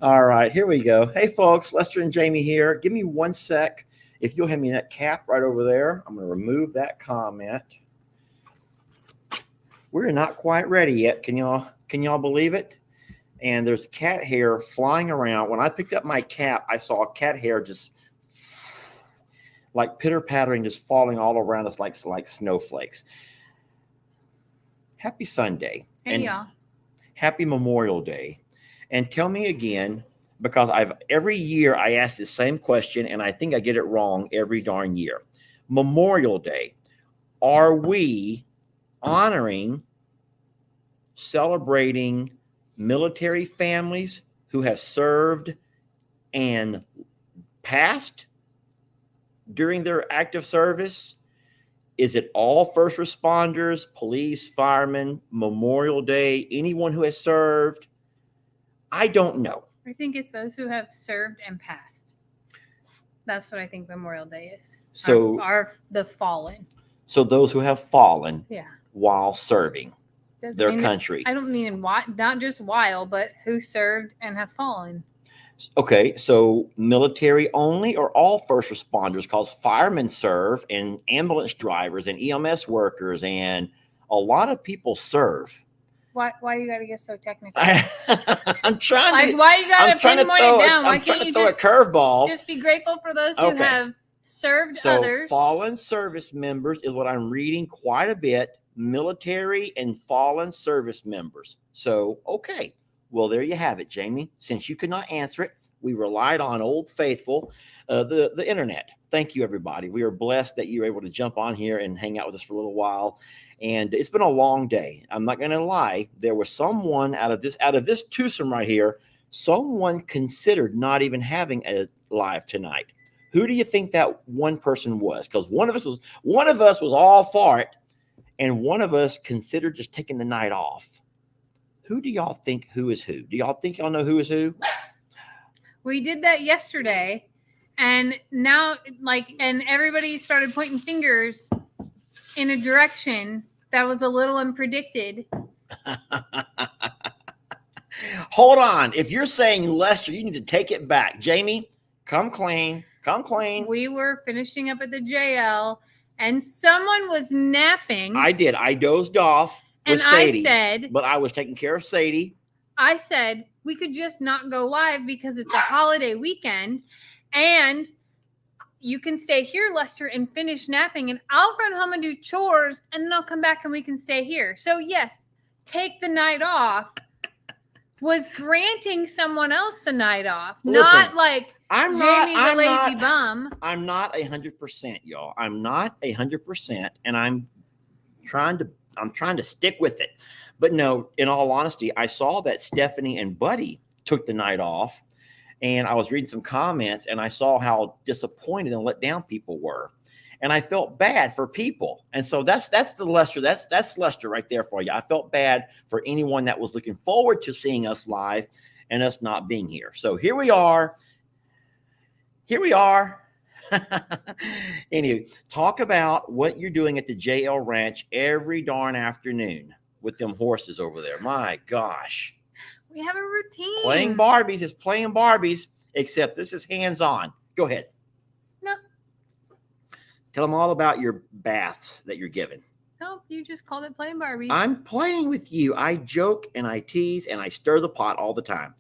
All right, here we go. Hey, folks, Lester and Jamie here. Give me one sec. If you'll hand me that cap right over there, I'm going to remove that comment. We're not quite ready yet. Can y'all believe it? And there's cat hair flying around. When I picked up my cap, I saw cat hair just like pitter-pattering, just falling all around us like snowflakes. Happy Sunday. Hey, and y'all. Happy Memorial Day. And tell me again, because every year I ask the same question, and I think I get it wrong every darn year. Memorial Day, are we honoring, celebrating military families who have served and passed during their active service? Is it all first responders, police, firemen, Memorial Day, anyone who has served? I don't know. I think it's those who have served and passed. That's what I think Memorial Day is. So the fallen. So those who have fallen while serving their country. I don't mean not just while, but who served and have fallen. Okay, so military only or all first responders? Because firemen serve and ambulance drivers and EMS workers and a lot of people serve. Why you gotta get so technical? I'm trying like, to. why you gotta pinpoint it down? Why can't you just a curveball? Just be grateful for those who have served others. Fallen service members is what I'm reading quite a bit. Military and fallen service members. So, okay. Well, there you have it, Jamie. Since you could not answer it, We relied on Old Faithful, the internet. Thank you, everybody. We are blessed that you're able to jump on here and hang out with us for a little while. And it's been a long day. I'm not going to lie. There was someone out of this twosome right here, someone considered not even having a live tonight. Who do you think that one person was? Because one of us was all for it, and one of us considered just taking the night off. Who do y'all think who is who? Do y'all think y'all know who is who? We did that yesterday, and now and everybody started pointing fingers in a direction that was a little unpredicted. Hold on. If you're saying Lester, you need to take it back. Jamie, come clean. Come clean. We were finishing up at the JL, and someone was napping. I did. I dozed off with and Sadie, I said, but I was taking care of Sadie. I said, we could just not go live because it's a holiday weekend, and you can stay here, Lester, and finish napping, and I'll run home and do chores, and then I'll come back and we can stay here. So, yes, take the night off was granting someone else the night off, not like Jamie the lazy bum. I'm not 100%, y'all. I'm not 100%, and I'm trying to stick with it. But no, in all honesty, I saw that Stephanie and Buddy took the night off, and I was reading some comments, and I saw how disappointed and let down people were, and I felt bad for people. And so that's the Lester. That's Lester right there for you. I felt bad for anyone that was looking forward to seeing us live and us not being here. So here we are. Anyway, talk about what you're doing at the JL Ranch every darn afternoon with them horses over there. My gosh. We have a routine. Playing Barbies is playing Barbies, except this is hands-on. Go ahead. No. Tell them all about your baths that you're giving. No, you just called it playing Barbies. I'm playing with you. I joke and I tease and I stir the pot all the time.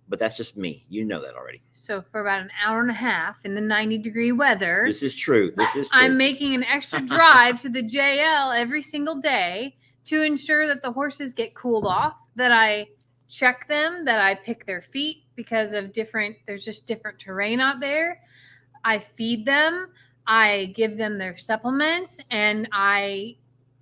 But that's just me. You know that already. So for about an hour and a half in the 90-degree weather. This is true. I'm making an extra drive to the JL every single day to ensure that the horses get cooled off, that I check them, that I pick their feet because of there's just different terrain out there. I feed them. I give them their supplements, and I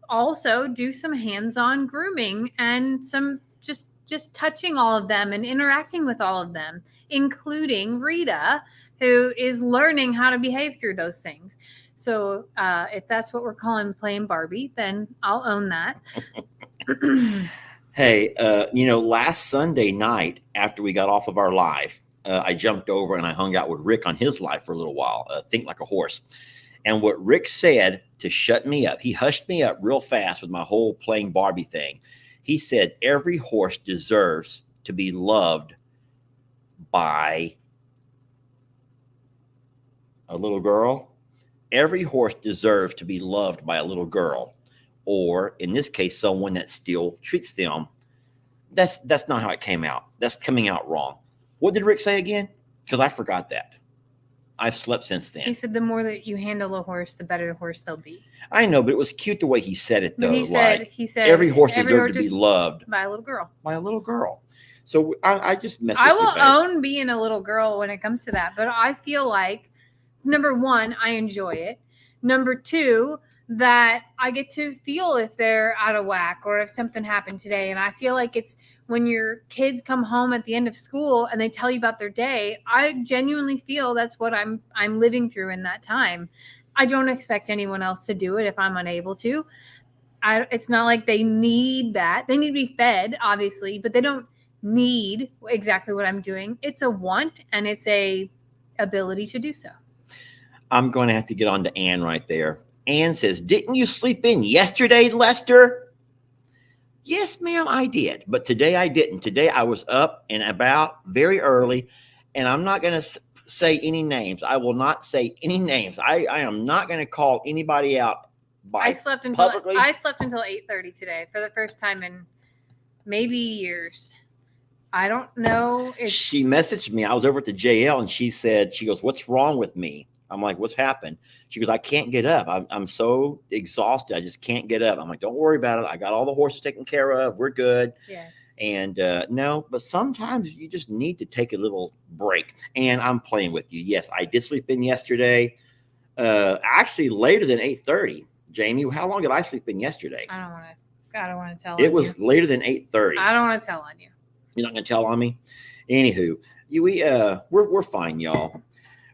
also do some hands-on grooming and some just touching all of them and interacting with all of them, including Rita, who is learning how to behave through those things. So if that's what we're calling playing Barbie, then I'll own that. Hey, last Sunday night after we got off of our live, I jumped over and I hung out with Rick on his live for a little while, Think Like a Horse. And what Rick said to shut me up, he hushed me up real fast with my whole playing Barbie thing. He said, every horse deserves to be loved by a little girl. Every horse deserves to be loved by a little girl, or in this case, someone that still treats them. That's not how it came out. That's coming out wrong. What did Rick say again? Because I forgot that. I've slept since then. He said the more that you handle a horse, the better the horse they'll be. I know, but it was cute the way he said it, though. But he said every horse deserves to be loved by a little girl. By a little girl. So I just messed with you. I will own being a little girl when it comes to that, but I feel like, number one, I enjoy it. Number two, that I get to feel if they're out of whack or if something happened today. And I feel like it's when your kids come home at the end of school and they tell you about their day, I genuinely feel that's what I'm living through in that time. I don't expect anyone else to do it if I'm unable to. It's not like they need that. They need to be fed, obviously, but they don't need exactly what I'm doing. It's a want and it's a ability to do so. I'm going to have to get on to Ann right there. Ann says, didn't you sleep in yesterday, Lester? Yes, ma'am, I did. But today I didn't. Today I was up and about very early, and I'm not going to say any names. I will not say any names. I am not going to call anybody out. I slept until 8:30 today for the first time in maybe years. I don't know. She messaged me. I was over at the JL, and she goes, what's wrong with me? I'm like, what's happened? She goes, I can't get up. I'm so exhausted. I just can't get up. I'm like, don't worry about it. I got all the horses taken care of. We're good. Yes. And no, but sometimes you just need to take a little break. And I'm playing with you. Yes, I did sleep in yesterday. Actually later than 8:30. Jamie, how long did I sleep in yesterday? I don't want to tell It on was you. later than 8:30. I don't want to tell on you. You're not going to tell on me? Anywho, we're fine, y'all.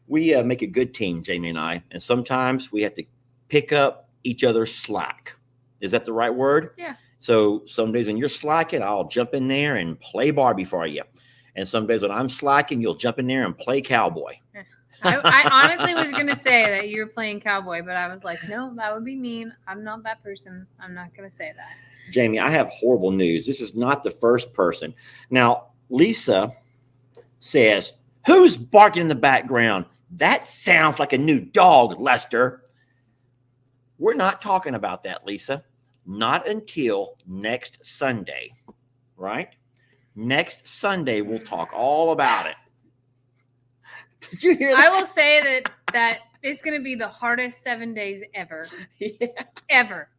We make a good team, Jamie and I, and sometimes we have to pick up each other's slack. Is that the right word? Yeah. So some days when you're slacking, I'll jump in there and play Barbie for you. And some days when I'm slacking, you'll jump in there and play cowboy. I honestly was going to say that you were playing cowboy, but I was like, no, that would be mean. I'm not that person. I'm not going to say that. Jamie, I have horrible news. This is not the first person. Now, Lisa says, who's barking in the background? That sounds like a new dog, Lester. We're not talking about that, Lisa. Not until next Sunday, right? Next Sunday, we'll talk all about it. Did you hear that? I will say that it's going to be the hardest 7 days ever. Yeah. Ever.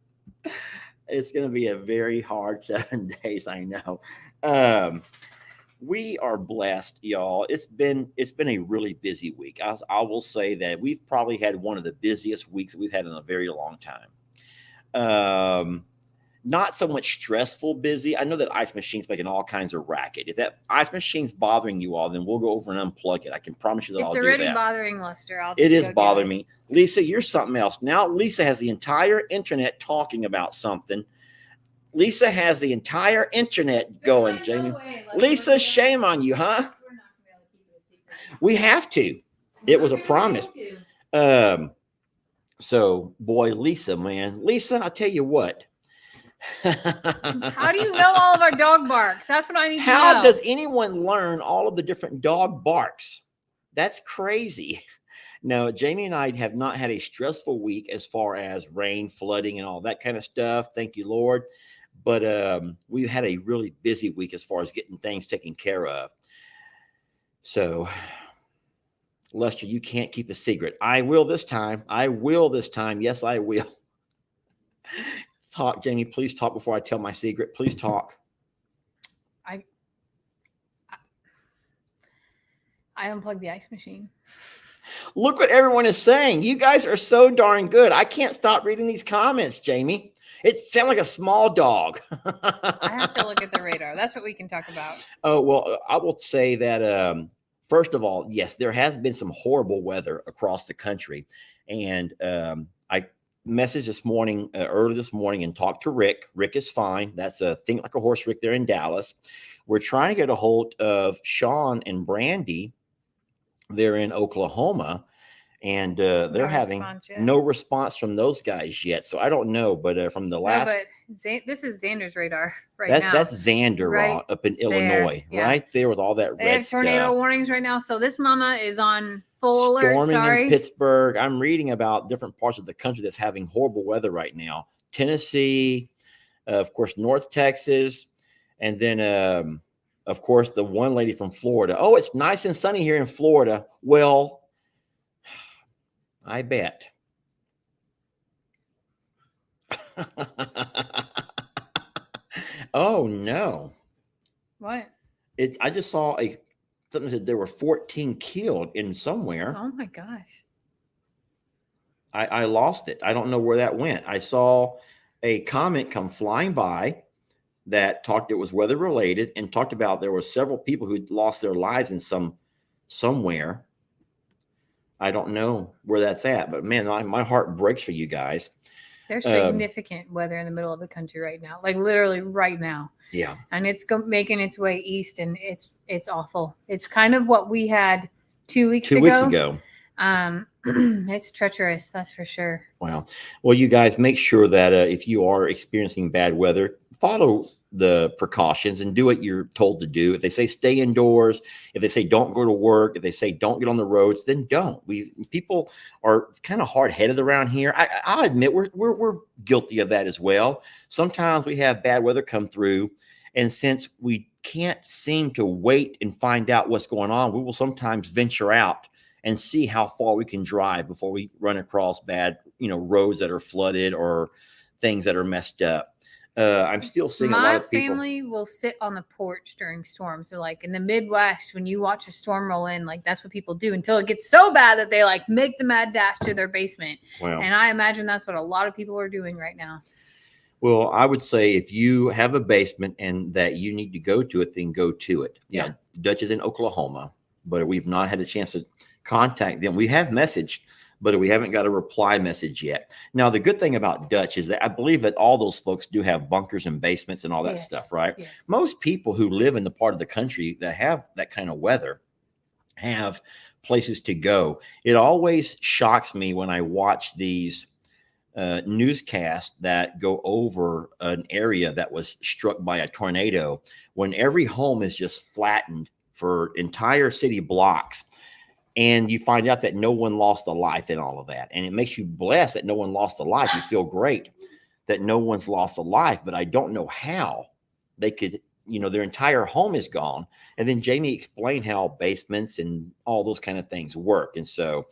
It's going to be a very hard 7 days, I know. We are blessed, y'all. It's been a really busy week. I will say that we've probably had one of the busiest weeks that we've had in a very long time. Not so much stressful busy. I know that ice machine's making all kinds of racket. If that ice machine's bothering you all, then we'll go over and unplug it. I can promise you that I'll do that. It's already bothering Lester. It is bothering me. Lisa, you're something else. Now Lisa has the entire internet talking about something. Lisa has the entire internet going, like Jamie. Lisa, shame on you, huh? We have to. It was a promise. So, boy, Lisa, man. Lisa, I'll tell you what. How do you know all of our dog barks? That's what I need to know. How does anyone learn all of the different dog barks? That's crazy. No, Jamie and I have not had a stressful week as far as rain, flooding, and all that kind of stuff. Thank you, Lord. But we've had a really busy week as far as getting things taken care of. So, Lester, you can't keep a secret. I will this time. Yes, I will. Talk, Jamie. Please talk before I tell my secret. Please talk. I unplugged the ice machine. Look what everyone is saying. You guys are so darn good. I can't stop reading these comments, Jamie. It sounds like a small dog. I have to look at the radar. That's what we can talk about. Oh, well, I will say that, first of all, yes, there has been some horrible weather across the country. And I messaged this morning, early this morning, and talked to Rick. Rick is fine. That's a Think Like a Horse Rick there in Dallas. We're trying to get a hold of Sean and Brandy. They're in Oklahoma. And they're having no response from those guys yet. So I don't know, but from the last... this is Xander's radar now. That's Xander right up in Illinois, right there with all that red stuff. They have tornado warnings right now. So this mama is on full alert. Storming in Pittsburgh. I'm reading about different parts of the country that's having horrible weather right now. Tennessee, of course, North Texas, and then, of course, the one lady from Florida. Oh, it's nice and sunny here in Florida. Well, I bet. Oh no! What? I just saw something said there were 14 killed in somewhere. Oh my gosh! I lost it. I don't know where that went. I saw a comment come flying by that talked. It was weather related and talked about there were several people who lost their lives in somewhere. I don't know where that's at, but man, my heart breaks for you guys. There's significant weather in the middle of the country right now, like literally right now. Yeah. And it's making its way east, and it's awful. It's kind of what we had 2 weeks ago. 2 weeks ago. It's treacherous, that's for sure. Wow. Well, you guys make sure that if you are experiencing bad weather, follow the precautions and do what you're told to do. If they say stay indoors, if they say don't go to work, if they say don't get on the roads, then don't. People are kind of hard-headed around here. I'll admit we're guilty of that as well. Sometimes we have bad weather come through, and since we can't seem to wait and find out what's going on, we will sometimes venture out and see how far we can drive before we run across bad, roads that are flooded or things that are messed up. I'm still seeing a lot My of people. family will sit on the porch during storms. So like in the Midwest, when you watch a storm roll in, like that's what people do until it gets so bad that they like make the mad dash to their basement. Well, And I imagine that's what a lot of people are doing right now. well, I would say if you have a basement and that you need to go to it, then go to it. Yeah, Dutch is in Oklahoma, but we've not had a chance to contact them. We have messaged, but we haven't got a reply message yet. Now, the good thing about Dutch is that I believe that all those folks do have bunkers and basements and all that stuff, right? Yes. Most people who live in the part of the country that have that kind of weather have places to go. It always shocks me when I watch these newscasts that go over an area that was struck by a tornado, when every home is just flattened for entire city blocks. And you find out that no one lost a life in all of that. And it makes you blessed that no one lost a life. You feel great that no one's lost a life, but I don't know how they could, their entire home is gone. And then Jamie explained how basements and all those kind of things work. And so,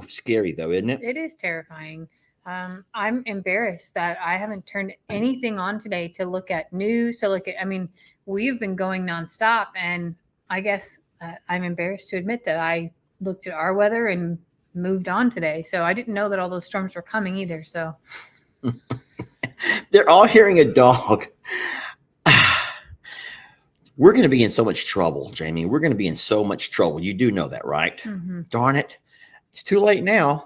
scary though, isn't it? It is terrifying. I'm embarrassed that I haven't turned anything on today to look at news, we've been going nonstop, and I guess I'm embarrassed to admit that I looked at our weather and moved on today. So I didn't know that all those storms were coming either. So they're all hearing a dog. We're going to be in so much trouble, Jamie. We're going to be in so much trouble. You do know that, right? Mm-hmm. Darn it. It's too late now.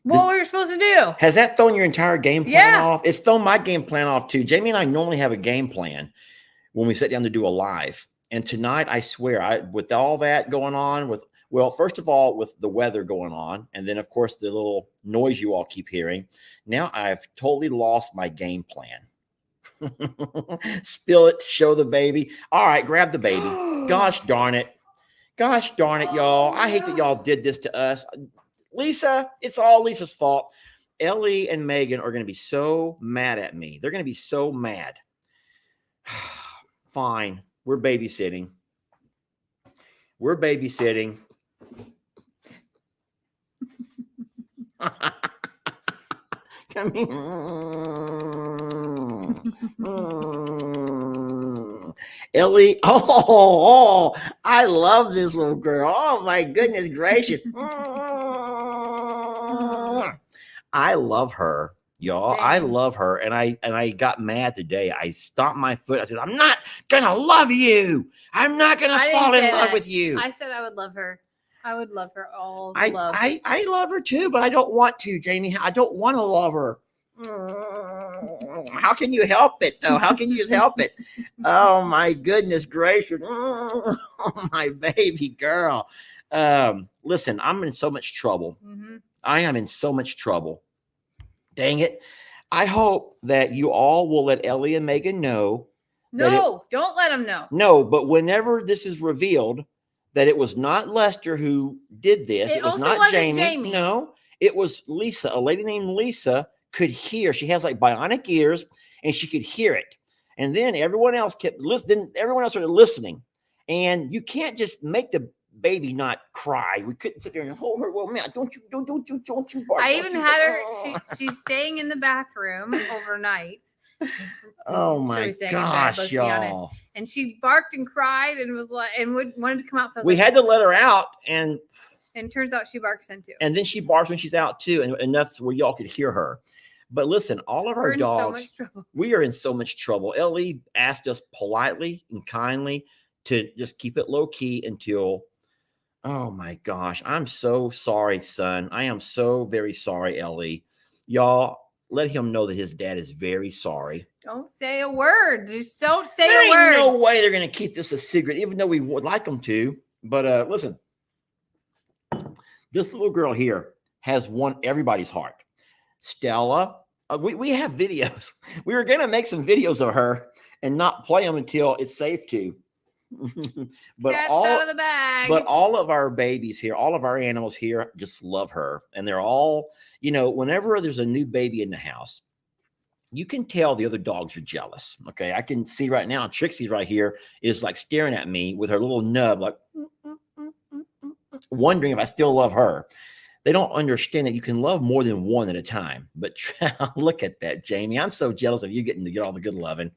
What were we supposed to do? Has that thrown your entire game plan off? It's thrown my game plan off too. Jamie and I normally have a game plan when we sit down to do a live. And tonight, I swear, with all that going on, first of all, with the weather going on, and then, of course, the little noise you all keep hearing, now I've totally lost my game plan. Spill it, show the baby. All right, grab the baby. Gosh darn it. Gosh darn it, y'all. I hate that y'all did this to us. Lisa, it's all Lisa's fault. Ellie and Megan are going to be so mad at me. They're going to be so mad. Fine. We're babysitting. We're babysitting. Come here. Ellie. Oh, I love this little girl. Oh, my goodness gracious. I love her. Y'all, I love her, and I got mad today. I stomped my foot. I said, "I'm not gonna love you. I'm not gonna fall in love with you." I said I would love her. I would love her all. I love her too, but I don't want to, Jamie. I don't want to love her. How can you help it, though? How can you just help it? Oh my goodness gracious! Oh, my baby girl. Listen, I'm in so much trouble. Mm-hmm. I am in so much trouble. Dang it. I hope that you all will let Ellie and Megan know. No, don't let them know. No, but whenever this is revealed that it was not Lester who did this. It was not Jamie. No, it was Lisa. A lady named Lisa could hear. She has like bionic ears, and she could hear it. And then everyone else kept listening. Everyone else started listening. And you can't just make the baby not cry. We couldn't sit there and hold her. Well, man, don't you bark. I even had her. She's staying in the bathroom overnight. Oh my gosh, y'all! And she barked and cried and was like, and wanted to come out. So we had to let her out, and turns out she barks then too. And then she barks when she's out too, and that's where y'all could hear her. But listen, all of our dogs, we are in so much trouble. Ellie asked us politely and kindly to just keep it low key until. Oh my gosh, I'm so sorry, son. I am so very sorry, Ellie. Y'all, let him know that his dad is very sorry. Don't say a word. Just don't say a word. There's no way they're going to keep this a secret, even though we would like them to. But listen, this little girl here has won everybody's heart. Stella, we have videos. We were going to make some videos of her and not play them until it's safe to. But out of the bag. But all of our babies here, all of our animals here just love her. And they're all, whenever there's a new baby in the house, you can tell the other dogs are jealous. Okay. I can see right now, Trixie right here is like staring at me with her little nub, like wondering if I still love her. They don't understand that you can love more than one at a time. But look at that, Jamie. I'm so jealous of you getting to get all the good loving.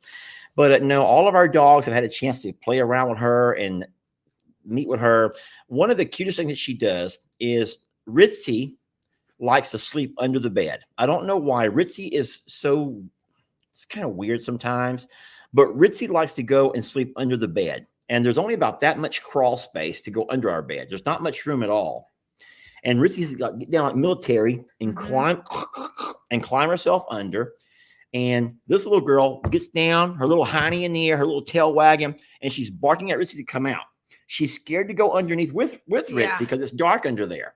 But no, all of our dogs have had a chance to play around with her and meet with her. One of the cutest things that she does is Ritzy likes to sleep under the bed. I don't know why. Ritzy is so, it's kind of weird sometimes, but Ritzy likes to go and sleep under the bed. And there's only about that much crawl space to go under our bed. There's not much room at all. And Ritzy's got get down like military and climb herself under. And this little girl gets down, her little hiney in the air, her little tail wagging, and she's barking at Ritzy to come out. She's scared to go underneath with Ritzy because it's dark under there.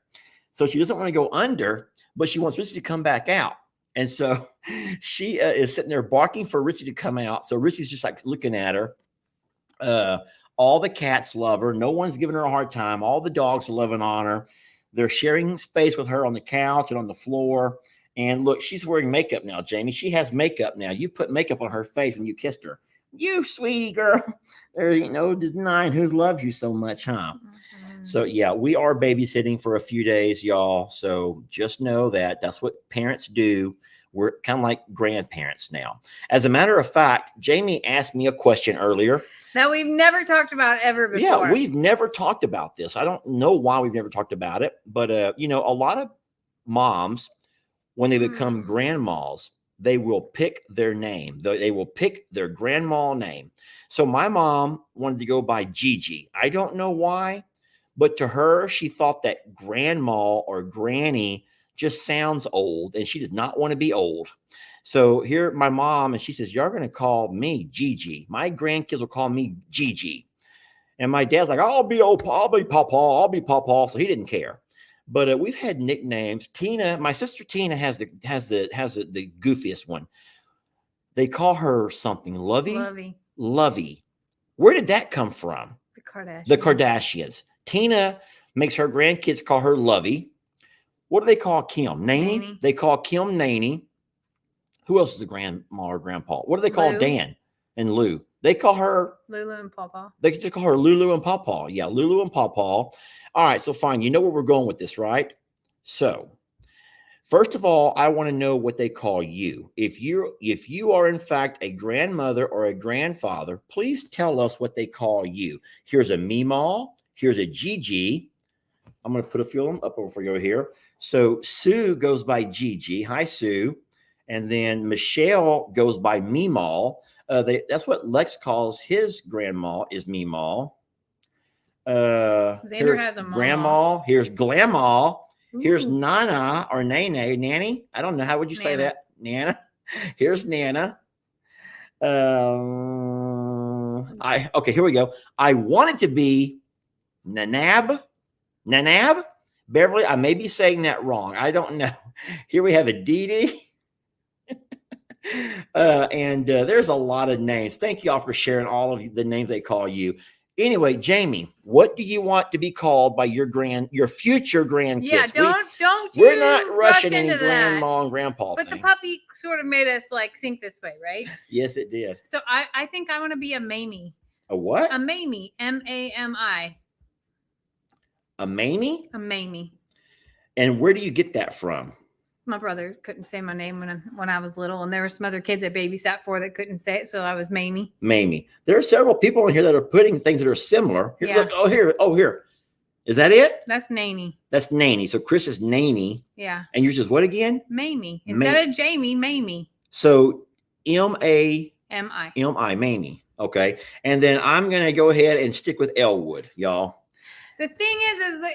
So she doesn't want to go under, but she wants Ritzy to come back out. And so she is sitting there barking for Ritzy to come out. So Ritzy's just like looking at her. All the cats love her. No one's giving her a hard time. All the dogs are loving on her. They're sharing space with her on the couch and on the floor. And look, she's wearing makeup now, Jamie. She has makeup now. You put makeup on her face when you kissed her. You sweetie girl. There ain't no denying who loves you so much, huh? Mm-hmm. So yeah, we are babysitting for a few days, y'all. So just know that that's what parents do. We're kind of like grandparents now. As a matter of fact, Jamie asked me a question earlier that we've never talked about ever before. Yeah, we've never talked about this. I don't know why we've never talked about it, but you know, a lot of moms, when they become grandmas, they will pick their name. They will pick their grandma name. So my mom wanted to go by Gigi. I don't know why, but to her, she thought that grandma or granny just sounds old, and she did not want to be old. So here, my mom, and she says, "You're going to call me Gigi. My grandkids will call me Gigi." And my dad's like, "I'll be Papa. I'll be Papa." So he didn't care. But we've had nicknames. Tina, my sister Tina has the goofiest one. They call her something Lovey. Where did that come from? The Kardashians. Tina makes her grandkids call her Lovey. What do they call Kim? Nanny? They call Kim Nanny. Who else is a grandma or grandpa? What do they call Dan and Lou? They call her Lulu and Pawpaw. They just call her Lulu and Pawpaw. Yeah, Lulu and Pawpaw. All right, so fine. You know where we're going with this, right? So, first of all, I want to know what they call you. If you are in fact a grandmother or a grandfather, please tell us what they call you. Here's a Meemaw. Here's a Gigi. I'm going to put a few of them up over you here. So Sue goes by Gigi. Hi, Sue. And then Michelle goes by Meemaw. That's what Lex calls his grandma is Meemaw. Xander has a grandma. Here's Glamma. Here's Nana or Nanny. I don't know. How would you say that? Nana. Here's Nana. Okay, here we go. I want it to be Nanab. Beverly, I may be saying that wrong. I don't know. Here we have a Dee. And there's a lot of names. Thank y'all for sharing all of the names they call you. Anyway, Jamie, what do you want to be called by your future grandkids? Yeah, don't we're not rushing any into grandma and grandpa. But the puppy sort of made us like think this way, right? Yes, it did. So I think I want to be a Mamie. A what? A Mamie. M-A-M-I. A Mamie? A Mamie. And where do you get that from? My brother couldn't say my name when I was little, and there were some other kids I babysat for that couldn't say it, so I was Mamie. Mamie. There are several people in here that are putting things that are similar. Here, yeah. Look, here. Is that it? That's Nanny. That's Nanny. So Chris is Nanny. Yeah. And yours is what again? Mamie. Instead of Jamie, Mamie. So M-A-M-I, Mamie. Okay. And then I'm going to go ahead and stick with Elwood, y'all. The thing is that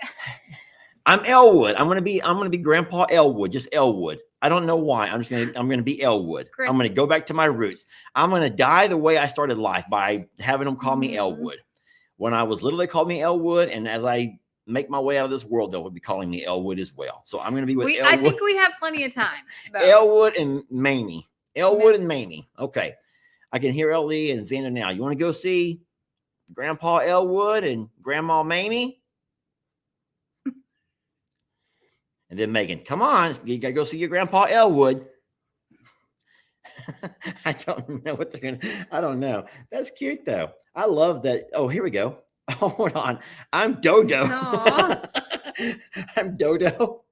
I'm Elwood. I'm gonna be Grandpa Elwood, just Elwood. I don't know why. I'm gonna be Elwood. Great. I'm gonna go back to my roots. I'm gonna die the way I started life by having them call me Elwood. When I was little, they called me Elwood, and as I make my way out of this world, they'll be calling me Elwood as well. So I'm gonna be with Elwood. I think we have plenty of time. Elwood and Mamie. Elwood and Mamie. Okay. I can hear Ellie and Xander now. You want to go see Grandpa Elwood and Grandma Mamie? And then Megan, come on, you gotta go see your Grandpa Elwood. I don't know what they're gonna. I don't know. That's cute though. I love that. Oh, here we go. Oh, hold on. I'm Dodo. I'm Dodo.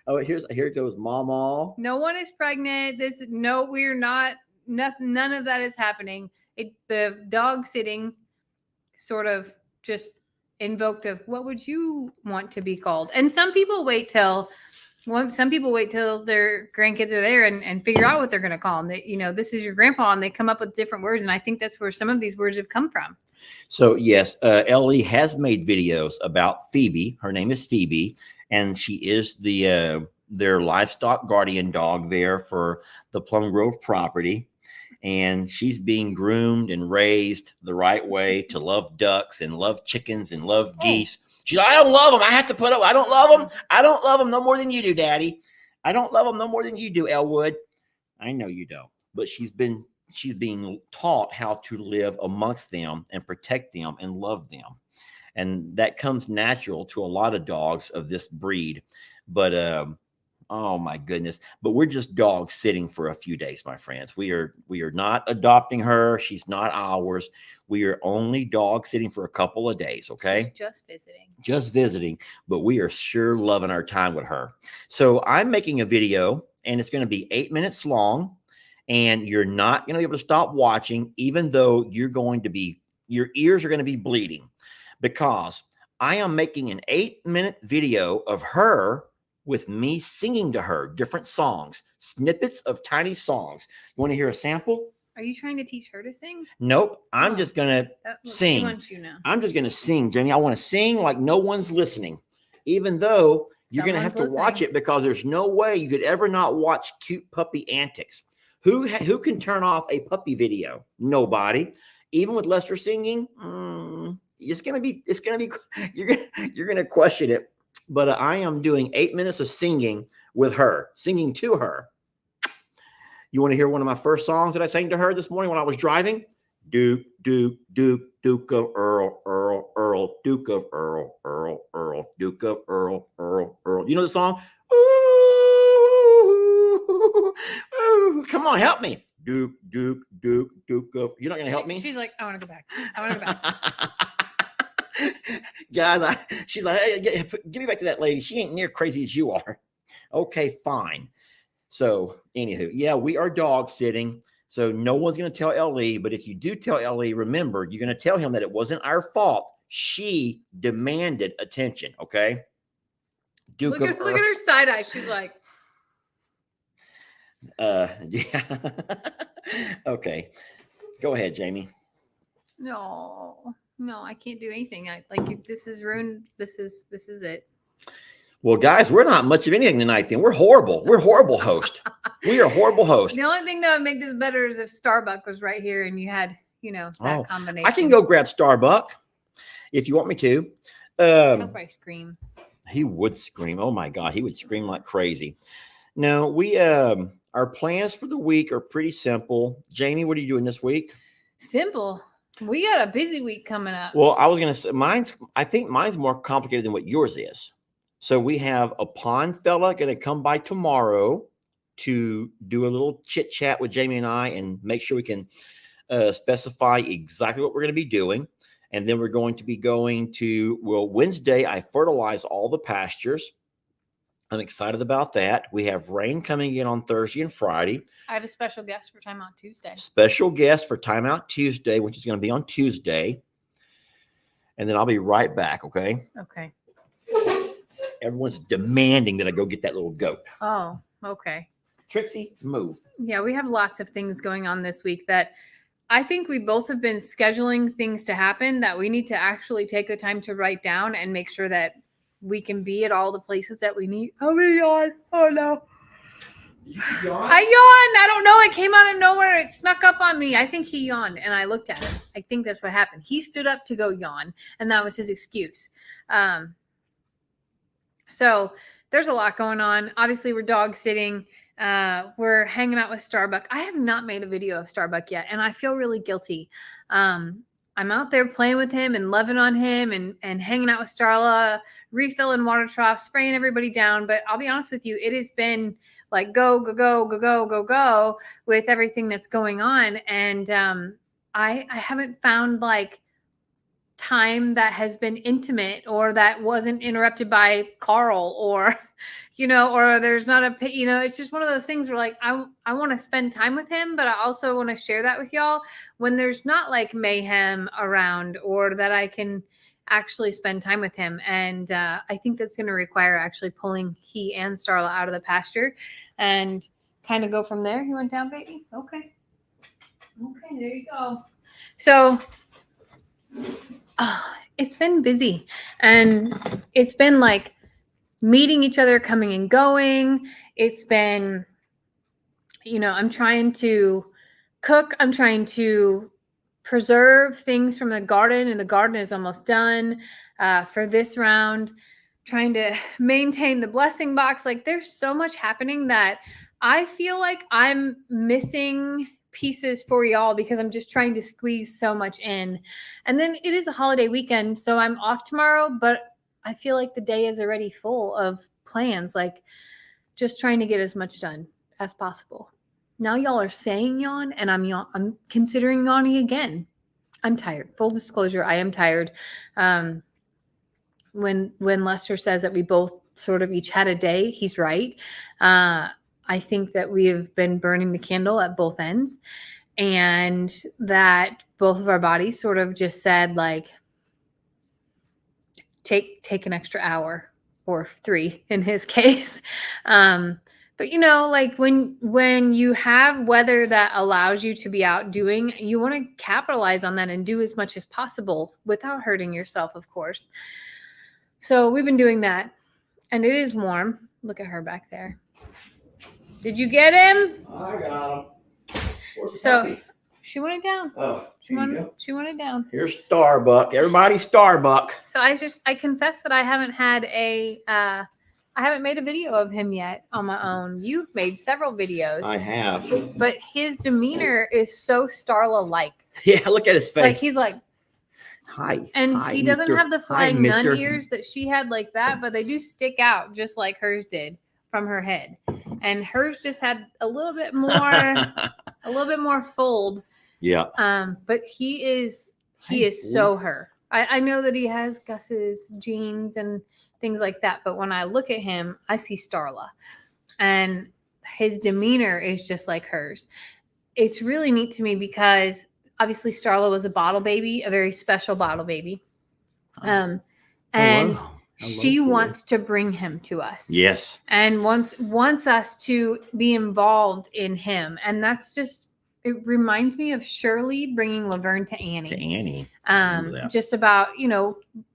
Oh, here goes Mama. No one is pregnant. We're not. Nothing. None of that is happening. The dog sitting sort of just invoked of what would you want to be called? And some people wait till their grandkids are there and figure out what they're going to call them. This is your grandpa, and they come up with different words. And I think that's where some of these words have come from. So yes, Ellie has made videos about Phoebe. Her name is Phoebe, and she is their livestock guardian dog there for the Plum Grove property. And she's being groomed and raised the right way to love ducks and love chickens and love geese. She's like, I don't love them. I have to put up. I don't love them. I don't love them no more than you do, Daddy. I don't love them no more than you do, Elwood. I know you don't, but she's being taught how to live amongst them and protect them and love them. And that comes natural to a lot of dogs of this breed. But oh my goodness. But we're just dog sitting for a few days, my friends. We are not adopting her. She's not ours. We are only dog sitting for a couple of days, okay? She's just visiting. Just visiting, but we are sure loving our time with her. So I'm making a video, and it's going to be 8 minutes long, and you're not going to be able to stop watching, even though your ears are going to be bleeding, because I am making an 8-minute video of her with me singing to her different songs, snippets of tiny songs. You want to hear a sample? Are you trying to teach her to sing? Nope. I'm just going to sing. She wants you now. I'm just going to sing, Jamie. I want to sing like no one's listening, even though you're going to have to watch it, because there's no way you could ever not watch cute puppy antics. Who can turn off a puppy video? Nobody. Even with Lester singing, you're going to question it. But I am doing 8 minutes of singing with her, singing to her. You want to hear one of my first songs that I sang to her this morning when I was driving? Duke, Duke, Duke, Duke of Earl, Earl, Earl, Duke of Earl, Earl, Earl, Duke of Earl, Earl, Earl. You know the song? Ooh, ooh, come on, help me. Duke, Duke, Duke, Duke of. You're not going to help me? She's like, I want to go back. I want to go back. Guys, she's like, hey, give me back to that lady. She ain't near crazy as you are. Okay, fine. So, anywho, yeah, we are dog sitting. So no one's going to tell Ellie, but if you do tell Ellie, remember, you're going to tell him that it wasn't our fault. She demanded attention, okay? Look at her side eye. She's like, yeah. Okay. Go ahead, Jamie. No, I can't do anything. This is ruined. This is it. Well, guys, we're not much of anything tonight then. We're horrible. We're horrible hosts. We are horrible hosts. The only thing that would make this better is if Starbuck was right here and you had, that combination. I can go grab Starbuck if you want me to. Hope I scream. He would scream. Oh my God, he would scream like crazy. No, we our plans for the week are pretty simple. Jamie, what are you doing this week? Simple. We got a busy week coming up. Well, I was gonna say I think mine's more complicated than what yours is. So we have a pond fella going to come by tomorrow to do a little chit chat with Jamie and I and make sure we can specify exactly what we're going to be doing. And then we're going to be going to, Wednesday, I fertilize all the pastures. I'm excited about that. We have rain coming in on Thursday and Friday. I have a special guest for Time Out Tuesday. Special guest for Time Out Tuesday, which is going to be on Tuesday. And then I'll be right back, okay? Okay. Everyone's demanding that I go get that little goat. Oh, okay. Trixie, move. Yeah, we have lots of things going on this week that I think we both have been scheduling things to happen that we need to actually take the time to write down and make sure that we can be at all the places that we need. Oh, we yawn. Oh, no. I yawned. I don't know. It came out of nowhere. It snuck up on me. I think he yawned, and I looked at him. I think that's what happened. He stood up to go yawn, and that was his excuse. So there's a lot going on. Obviously, we're dog sitting. We're hanging out with Starbuck. I have not made a video of Starbuck yet, and I feel really guilty. I'm out there playing with him and loving on him and hanging out with Starla, refilling water troughs, spraying everybody down. But I'll be honest with you, it has been like go with everything that's going on. And I haven't found like time that has been intimate or that wasn't interrupted by Carl or, or there's not it's just one of those things where like, I want to spend time with him, but I also want to share that with y'all when there's not like mayhem around or that I can actually spend time with him. And I think that's going to require actually pulling he and Starla out of the pasture and kind of go from there. You went down, baby? Okay, there you go. So it's been busy and it's been like meeting each other, coming and going. It's been, I'm trying to cook. I'm trying to preserve things from the garden, and the garden is almost done for this round. Trying to maintain the blessing box. Like there's so much happening that I feel like I'm missing pieces for y'all because I'm just trying to squeeze so much in. And then it is a holiday weekend, so I'm off tomorrow, but I feel like the day is already full of plans, like just trying to get as much done as possible. Now y'all are saying yawn, and I'm considering yawning again. I'm tired. Full disclosure, I am tired. When Lester says that we both sort of each had a day, he's right. I think that we have been burning the candle at both ends, and that both of our bodies sort of just said like, take an extra hour or 3 in his case. But like when you have weather that allows you to be out doing, you want to capitalize on that and do as much as possible without hurting yourself, of course. So we've been doing that, and it is warm. Look at her back there. Did you get him? I got him. Where's the puppy? She wanted down. Oh, she wanted down. Here's Starbuck. Everybody, Starbuck. So I confess that I haven't made a video of him yet on my own. You've made several videos. I have. But his demeanor is so Starla-like. Yeah, look at his face. Like he's like, hi. And hi, he doesn't Mr. have the flying hi, nun ears that she had like that, but they do stick out just like hers did from her head. And hers just had a little bit more fold. Yeah. But he is so her. I know that he has Gus's genes and things like that, but when I look at him, I see Starla, and his demeanor is just like hers. It's really neat to me because obviously Starla was a bottle baby, a very special bottle baby. And she wants to bring him to us. Yes. And wants us to be involved in him. And that's just, it reminds me of Shirley bringing Laverne to Annie. Just about,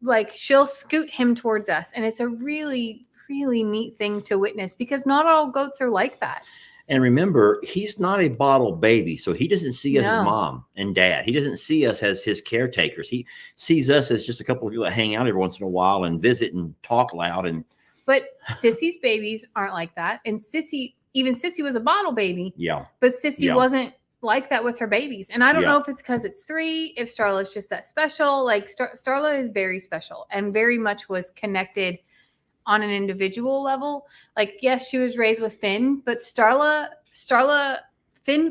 like she'll scoot him towards us. And it's a really, really neat thing to witness because not all goats are like that. And remember, he's not a bottle baby, so he doesn't see us as mom and dad. He doesn't see us as his caretakers. He sees us as just a couple of people that hang out every once in a while and visit and talk loud. But Sissy's babies aren't like that. And Sissy was a bottle baby. Yeah. But Sissy wasn't like that with her babies. And I don't know if it's because it's 3, if Starla's just that special. Like Starla is very special and very much was connected on an individual level. Like, yes, she was raised with Finn, but Finn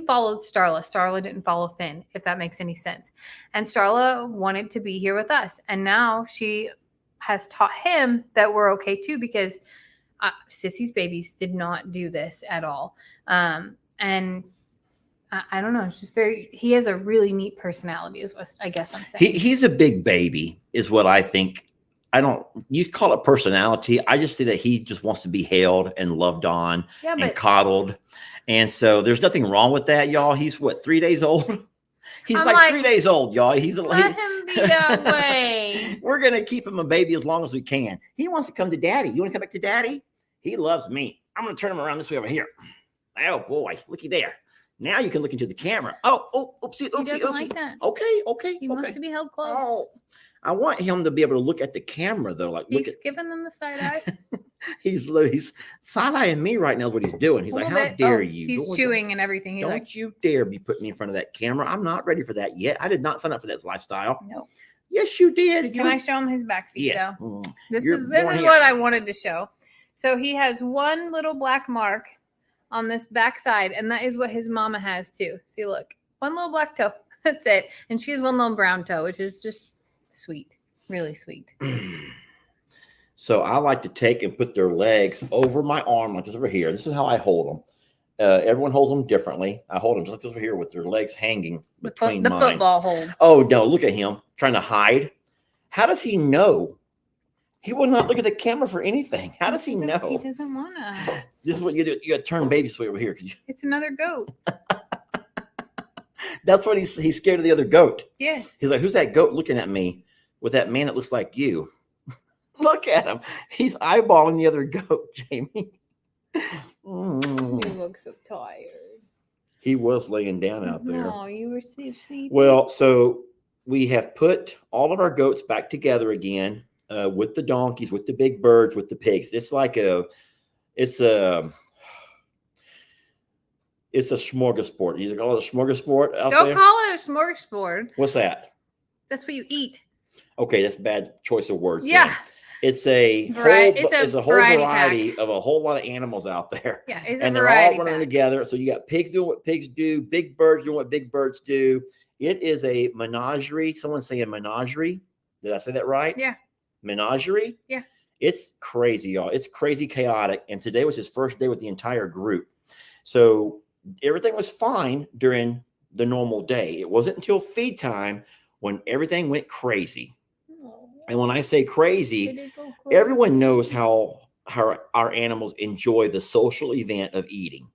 followed Starla. Starla didn't follow Finn, if that makes any sense. And Starla wanted to be here with us. And now she has taught him that we're okay too, because Sissy's babies did not do this at all. And I don't know. It's just he has a really neat personality is what I guess I'm saying. He's a big baby is what I think. You call it personality. I just see that he just wants to be held and loved on and coddled. And so there's nothing wrong with that, y'all. He's 3 days old? He's like 3 days old, y'all. Let him be that way. We're going to keep him a baby as long as we can. He wants to come to daddy. You want to come back to daddy? He loves me. I'm going to turn him around this way over here. Oh, boy. Looky there. Now you can look into the camera. Oopsie. He doesn't like that. Okay. He wants to be held close. Oh. I want him to be able to look at the camera, though. Like he's giving them the side eye. he's side-eyeing me right now is what he's doing. He's like, how dare you? He's chewing and everything. He's don't you dare be putting me in front of that camera. I'm not ready for that yet. I did not sign up for that lifestyle. No. Yes, you did. Can I show him his back feet, yes. though? This is what I wanted to show. So he has one little black mark on this back side, and that is what his mama has, too. See, look. One little black toe. That's it. And she has one little brown toe, which is just sweet, really sweet. So I like to take and put their legs over my arm like this over here. This is how I hold them. Everyone holds them differently. I hold them just like this over here with their legs hanging between the mine. football hold. Oh, no, look at him trying to hide. How does he know? He will not look at the camera for anything. How does he know? He doesn't want to. This is what you do. You got to turn baby sweet over here. It's another goat. That's what he's scared of the other goat. Yes. He's like, who's that goat looking at me with that man that looks like you? Look at him. He's eyeballing the other goat, Jamie. You look so tired. He was laying down out there. Oh, you were so sleepy. Well, so we have put all of our goats back together again with the donkeys, with the big birds, with the pigs. It's like it's a smorgasbord. You call it a smorgasbord out there? Don't call it a smorgasbord. What's that? That's what you eat. Okay, that's bad choice of words. Yeah. Then. It's a whole variety of a whole lot of animals out there. Yeah, it's and a they're all variety running pack. together. So you got pigs doing what pigs do, big birds doing what big birds do. It is a menagerie. Someone's saying menagerie. Did I say that right? Yeah. Menagerie? Yeah. It's crazy, y'all. It's crazy chaotic. And today was his first day with the entire group. So everything was fine during the normal day. It wasn't until feed time when everything went crazy. And when I say crazy, everyone knows how our animals enjoy the social event of eating.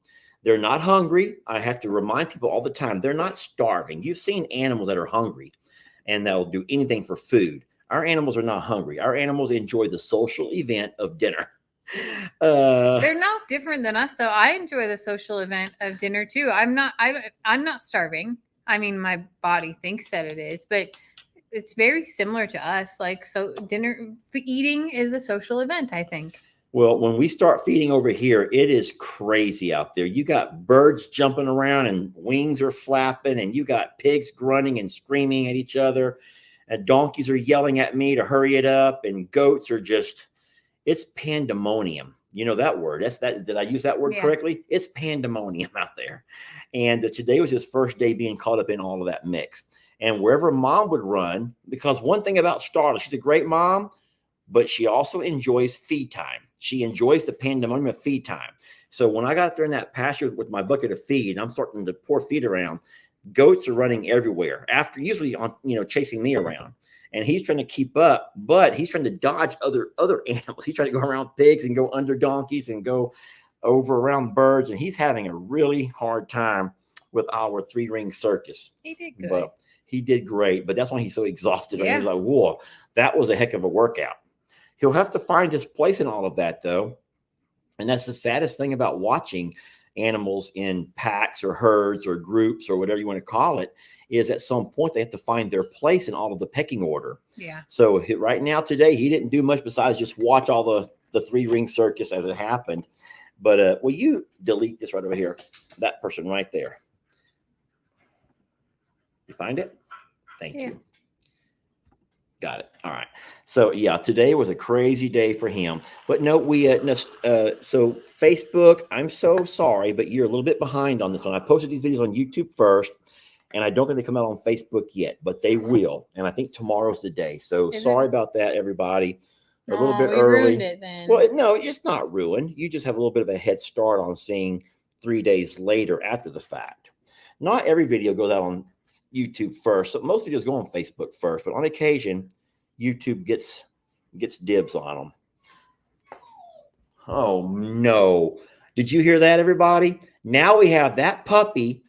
They're not hungry. I have to remind people all the time, they're not starving. You've seen animals that are hungry and they'll do anything for food. Our animals are not hungry. Our animals enjoy the social event of dinner. They're not different than us, though. I enjoy the social event of dinner too. I'm not starving. I mean, my body thinks that it is, but it's very similar to us. Like, so dinner eating is a social event, I think. Well, when we start feeding over here, it is crazy out there. You got birds jumping around and wings are flapping, and you got pigs grunting and screaming at each other, and donkeys are yelling at me to hurry it up, and goats are just, it's pandemonium. You know that word. Did I use that word correctly? It's pandemonium out there. And today was his first day being caught up in all of that mix. And wherever mom would run, because one thing about Starla, she's a great mom, but she also enjoys feed time. She enjoys the pandemonium of feed time. So when I got there in that pasture with my bucket of feed, I'm starting to pour feed around, goats are running everywhere after usually on, chasing me around. And he's trying to keep up, but he's trying to dodge other animals. He's trying to go around pigs and go under donkeys and go over around birds. And he's having a really hard time with our 3-ring circus. He did good. But he did great. But that's why he's so exhausted. Yeah. And he's like, whoa, that was a heck of a workout. He'll have to find his place in all of that, though. And that's the saddest thing about watching animals in packs or herds or groups or whatever you want to call it, is at some point they have to find their place in all of the pecking order. Yeah. So right now today, he didn't do much besides just watch all the 3-ring circus as it happened. But will you delete this right over here? That person right there. You find it? Thank you. Got it. All right. So yeah, today was a crazy day for him. But no, so Facebook, I'm so sorry, but you're a little bit behind on this one. I posted these videos on YouTube first, and I don't think they come out on Facebook yet, but they will. And I think tomorrow's the day. So sorry about that, everybody. A little bit early. Ruined it then. Well, no, it's not ruined. You just have a little bit of a head start on seeing 3 days later after the fact. Not every video goes out on YouTube first. So most videos go on Facebook first, but on occasion, YouTube gets dibs on them. Oh no. Did you hear that, everybody? Now we have that puppy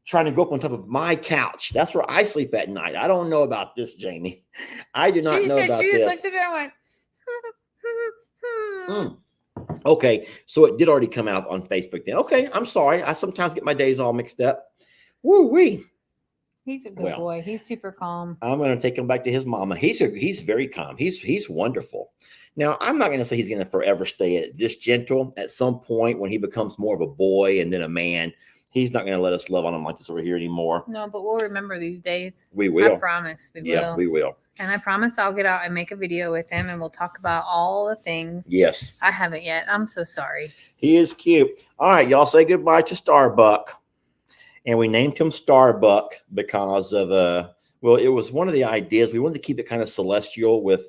trying to go up on top of my couch. That's where I sleep at night. I don't know about this, Jamie. I do not know about this. She just looked at me and went, Okay, so it did already come out on Facebook then. Okay, I'm sorry. I sometimes get my days all mixed up. Woo-wee. He's a good boy. He's super calm. I'm going to take him back to his mama. He's very calm. He's wonderful. Now, I'm not going to say he's going to forever stay this gentle. At some point when he becomes more of a boy and then a man, he's not going to let us love on him like this over here anymore. No, but we'll remember these days. We will. I promise we will. Yeah, we will. And I promise I'll get out and make a video with him and we'll talk about all the things. Yes. I haven't yet. I'm so sorry. He is cute. All right, y'all say goodbye to Starbuck. And we named him Starbuck because of Well, it was one of the ideas. We wanted to keep it kind of celestial with,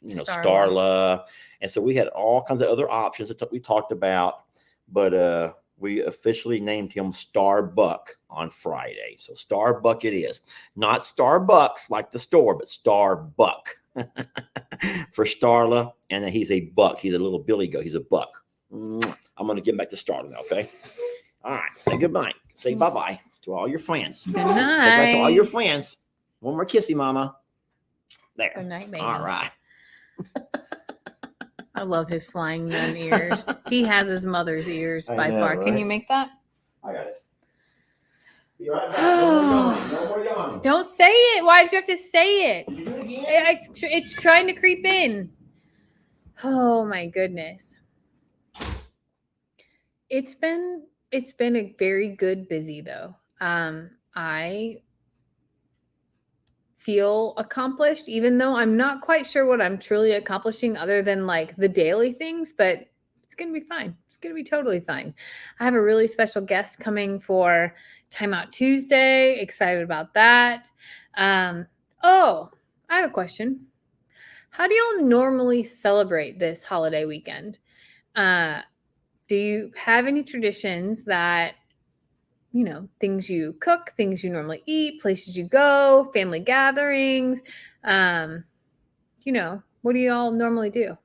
Starla. And so we had all kinds of other options that we talked about, but we officially named him Starbuck on Friday. So Starbuck it is. Not Starbucks like the store, but Starbuck for Starla. And then he's a buck. He's a little Billy goat. He's a buck. I'm going to get back to Starla now, okay? All right. Say goodbye. Say bye-bye to all your friends. Good night. Say bye to all your friends. One more kissy, Mama. There. Good night, baby. All right. I love his flying nun ears. He has his mother's ears by far. Right? Can you make that? I got it. Be right back. No more yawning. Don't say it. Why did you have to say it? Did you do it again? It's trying to creep in. Oh my goodness. It's been a very good busy though. I feel accomplished, even though I'm not quite sure what I'm truly accomplishing other than like the daily things, but it's going to be fine. It's going to be totally fine. I have a really special guest coming for Time Out Tuesday. Excited about that. Oh, I have a question. How do y'all normally celebrate this holiday weekend? Do you have any traditions that, things you cook, things you normally eat, places you go, family gatherings? What do y'all normally do?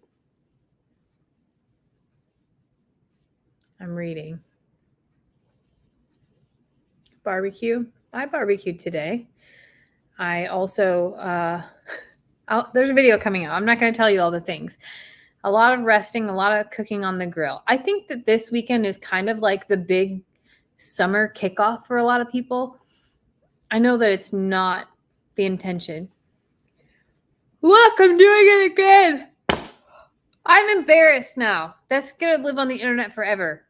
I'm reading. Barbecue. I barbecued today. I also, there's a video coming out. I'm not going to tell you all the things. A lot of resting, a lot of cooking on the grill. I think that this weekend is kind of like the big summer kickoff for a lot of people. I know that it's not the intention. Look, I'm doing it again. I'm embarrassed now. That's going to live on the internet forever.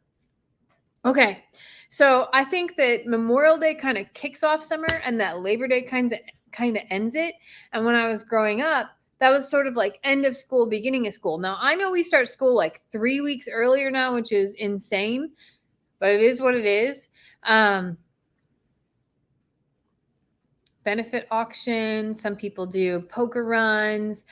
Okay. So I think that Memorial Day kind of kicks off summer and that Labor Day kind of ends it. And when I was growing up, that was sort of like end of school, beginning of school. Now, I know we start school like 3 weeks earlier now, which is insane, but it is what it is. Benefit auctions. Some people do poker runs,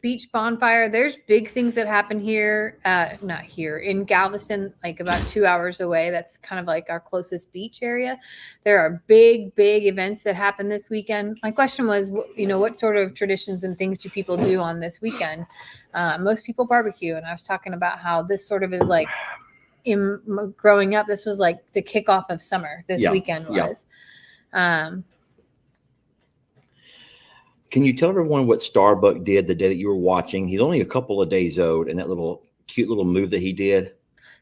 beach bonfire. There's big things that happen here, not here, in Galveston, like about 2 hours away. That's kind of like our closest beach area. There are big events that happen this weekend. My question was, what sort of traditions and things do people do on this weekend? Most people barbecue. And I was talking about how this sort of is like, in growing up, this was like the kickoff of summer. This weekend was. Can you tell everyone what Starbuck did the day that you were watching? He's only a couple of days old, and that cute little move that he did.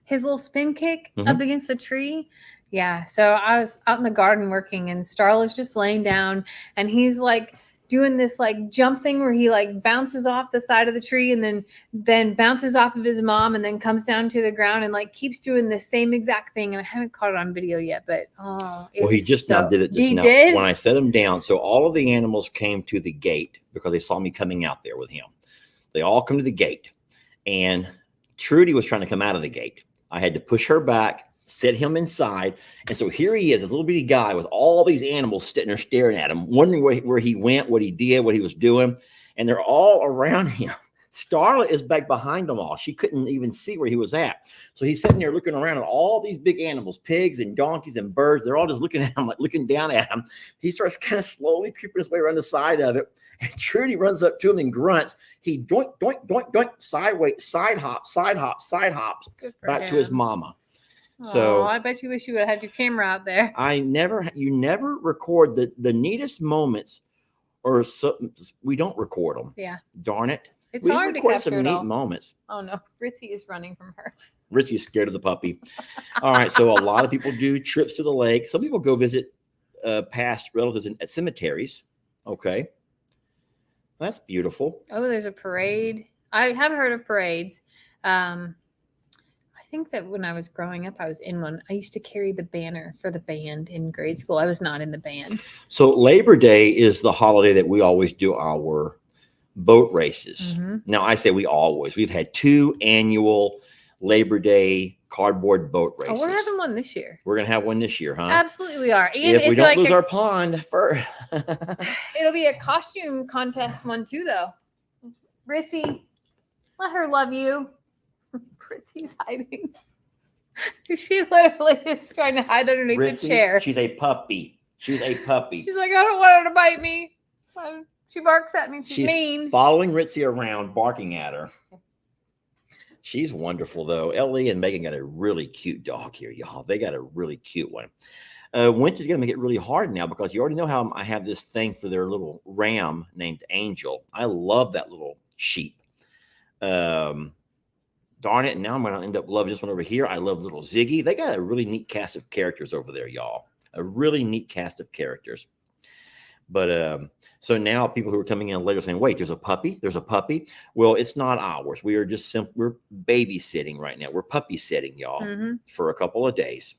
His little spin kick up against the tree. Yeah. So I was out in the garden working, and Starla's just laying down, and he's like doing this like jump thing where he like bounces off the side of the tree and then bounces off of his mom and then comes down to the ground and like keeps doing the same exact thing. And I haven't caught it on video yet, but he just now did it. He did when I set him down. So all of the animals came to the gate because they saw me coming out there with him. They all come to the gate, and Trudy was trying to come out of the gate. I had to push her back, set him inside. And so here he is, this little bitty guy with all these animals sitting there staring at him, wondering where he went, what he did, what he was doing. And they're all around him. Starla is back behind them all. She couldn't even see where he was at. So he's sitting there looking around at all these big animals, pigs and donkeys and birds. They're all just looking at him, like looking down at him. He starts kind of slowly creeping his way around the side of it. And Trudy runs up to him and grunts. He doink, doink, doink, doink, sideways, side hops back to his mama. So I bet you wish you would have had your camera out there. You never record the neatest moments, or we don't record them. Yeah. Darn it. It's hard to capture some neat moments. Oh no, Ritzy is running from her. Ritzy is scared of the puppy. All right. So a lot of people do trips to the lake. Some people go visit past relatives at cemeteries. Okay. That's beautiful. Oh, there's a parade. I have heard of parades. I think that when I was growing up, I was in one. I used to carry the banner for the band in grade school. I was not in the band. So Labor Day is the holiday that we always do our boat races. Now, I say we've had 2 annual Labor Day cardboard boat Oh, races. we're having one this year. We're gonna have one this year, huh? Absolutely, we are. And If we it's don't like lose our pond first. it'll be a costume contest one too, though. Ritzy, let her love you. Ritzy's hiding. She literally is trying to hide underneath Ritzy, the chair. she's a puppy. She's a puppy. She's like, I don't want her to bite me. She barks at me. She's mean. Following Ritzy around, barking at her. She's wonderful, though. Ellie and Megan got a really cute dog here, y'all. They got a really cute one. Winter's going to make it really hard now because you already know how I have this thing for their little ram named Angel. I love that little sheep. Darn it. Now I'm going to end up loving this one over here. I love little Ziggy. They got a really neat cast of characters over there, y'all. A really neat cast of characters. But so now people who are coming in later saying, wait, there's a puppy? There's a puppy? Well, it's not ours. We are just we're babysitting right now. We're puppy sitting, y'all, for a couple of days.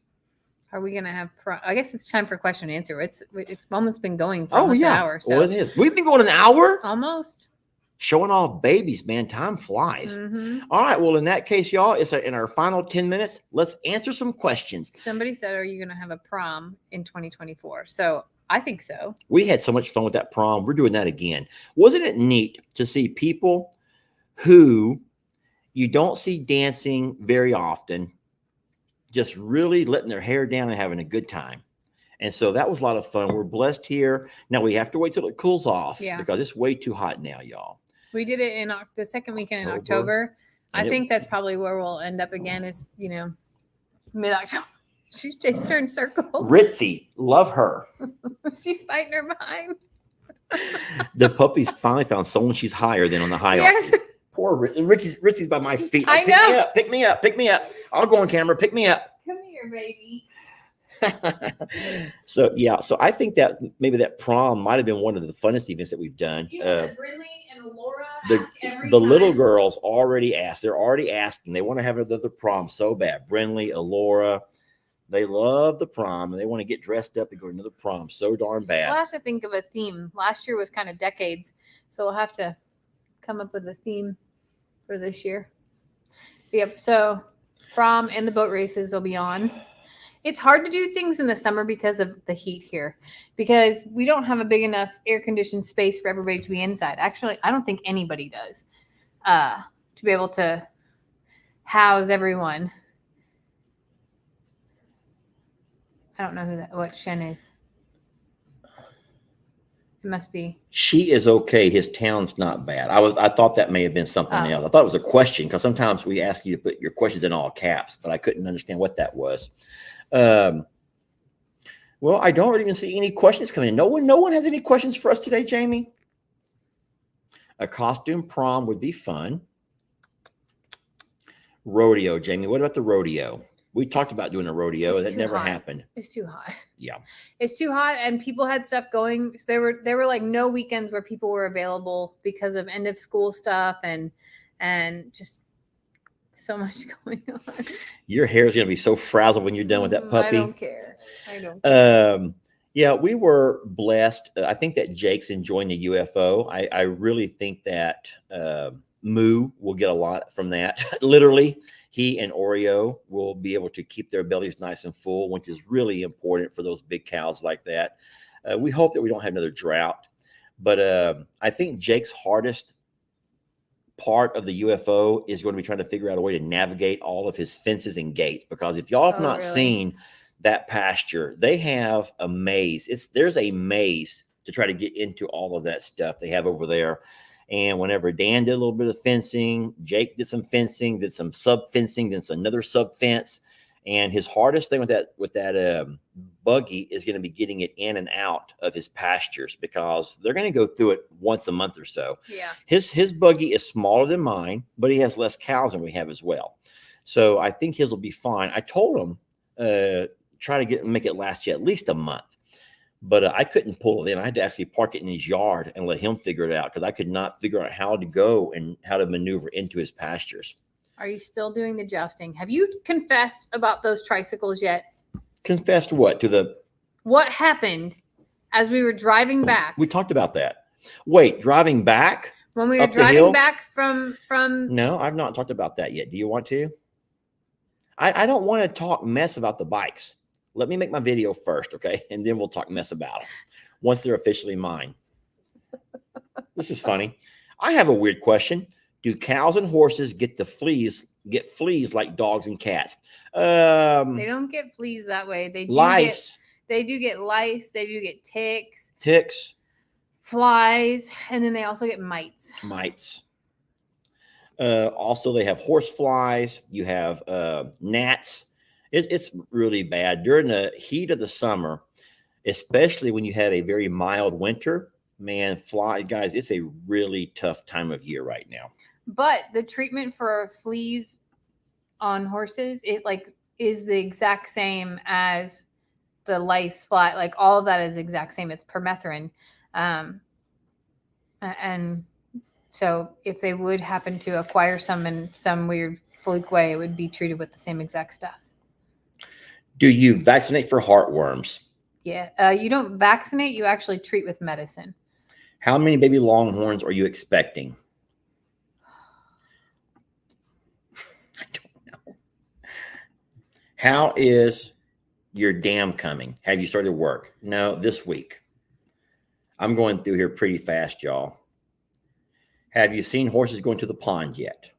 Are we going to have I guess it's time for question and answer. It's almost been going for almost an hour. So. Well, it is. We've been going an hour? Almost. Showing off babies, man. Time flies. All right. Well, in that case, y'all, it's in our final 10 minutes. Let's answer some questions. Somebody said, are you going to have a prom in 2024? So I think so. We had so much fun with that prom. We're doing that again. Wasn't it neat to see people who you don't see dancing very often, just really letting their hair down and having a good time? And so that was a lot of fun. We're blessed here. Now we have to wait till it cools off because it's way too hot now, y'all. We did it in the second weekend in October. I think that's probably where we'll end up again is, mid-October. She's chasing her in circles. Ritzy, love her. She's fighting her behind. The puppy's finally found someone she's higher than on the hierarchy. Yes. Poor Ritzy's by my feet. I know. Pick me up. Pick me up. I'll go on camera. Pick me up. Come here, baby. So I think that maybe that prom might have been one of the funnest events that we've done. You said Brinley and Laura ask every the time. Little girls already asked. They're already asking. They want to have another prom so bad. Brinley, Alora, they love the prom and they want to get dressed up and go to another prom so darn bad. We'll have to think of a theme. Last year was kind of decades, so we'll have to come up with a theme for this year. Yep. So prom and the boat races will be on. It's hard to do things in the summer because of the heat here, because we don't have a big enough air-conditioned space for everybody to be inside. Actually, I don't think anybody does to be able to house everyone. I don't know what Shen is. It must be. She is okay. His town's not bad. I thought that may have been something else. I thought it was a question because sometimes we ask you to put your questions in all caps, but I couldn't understand what that was. Well, I don't even see any questions coming in. No one has any questions for us today, Jamie. A costume prom would be fun. Rodeo, Jamie. What about the rodeo? We talked about doing a rodeo, and that never happened. It's too hot. Yeah, it's too hot, and people had stuff going. There were like no weekends where people were available because of end of school stuff and just so much going on. Your hair is going to be so frazzled when you're done with that puppy. I don't care. Yeah, we were blessed. I think that Jake's enjoying the UFO. I really think that Moo will get a lot from that. Literally, he and Oreo will be able to keep their bellies nice and full, which is really important for those big cows like that. We hope that we don't have another drought. But I think Jake's hardest part of the UFO is going to be trying to figure out a way to navigate all of his fences and gates, because if y'all have not seen that pasture, they have a maze. There's a maze to try to get into all of that stuff they have over there. And whenever Dan did a little bit of fencing, Jake did some fencing, did some sub fencing, then another sub fence. And his hardest thing with that buggy is going to be getting it in and out of his pastures, because they're going to go through it once a month or so. Yeah. His buggy is smaller than mine, but he has less cows than we have as well. So I think his will be fine. I told him try to make it last you at least a month, but I couldn't pull it in. I had to actually park it in his yard and let him figure it out, because I could not figure out how to go and how to maneuver into his pastures. Are you still doing the jousting? Have you confessed about those tricycles yet? Confessed what? What happened as we were driving back? We talked about that. Wait, driving back? When we were driving back from... No, I've not talked about that yet. Do you want to? I don't want to talk mess about the bikes. Let me make my video first, okay? And then we'll talk mess about them once they're officially mine. This is funny. I have a weird question. Do cows and horses get fleas like dogs and cats? They don't get fleas that way. They do lice. They do get lice. They do get ticks, flies, and then they also get mites. Also, they have horse flies. You have gnats. It's really bad during the heat of the summer, especially when you have a very mild winter. Man, guys, it's a really tough time of year right now. But the treatment for fleas on horses, it is the exact same as the lice, fly, like all of that is the exact same. It's permethrin. And so if they would happen to acquire some in some weird fluke way, it would be treated with the same exact stuff. Do you vaccinate for heartworms? Yeah. You don't vaccinate, you actually treat with medicine. How many baby longhorns are you expecting? I don't know. How is your dam coming? Have you started work? No, this week. I'm going through here pretty fast, y'all. Have you seen horses going to the pond yet?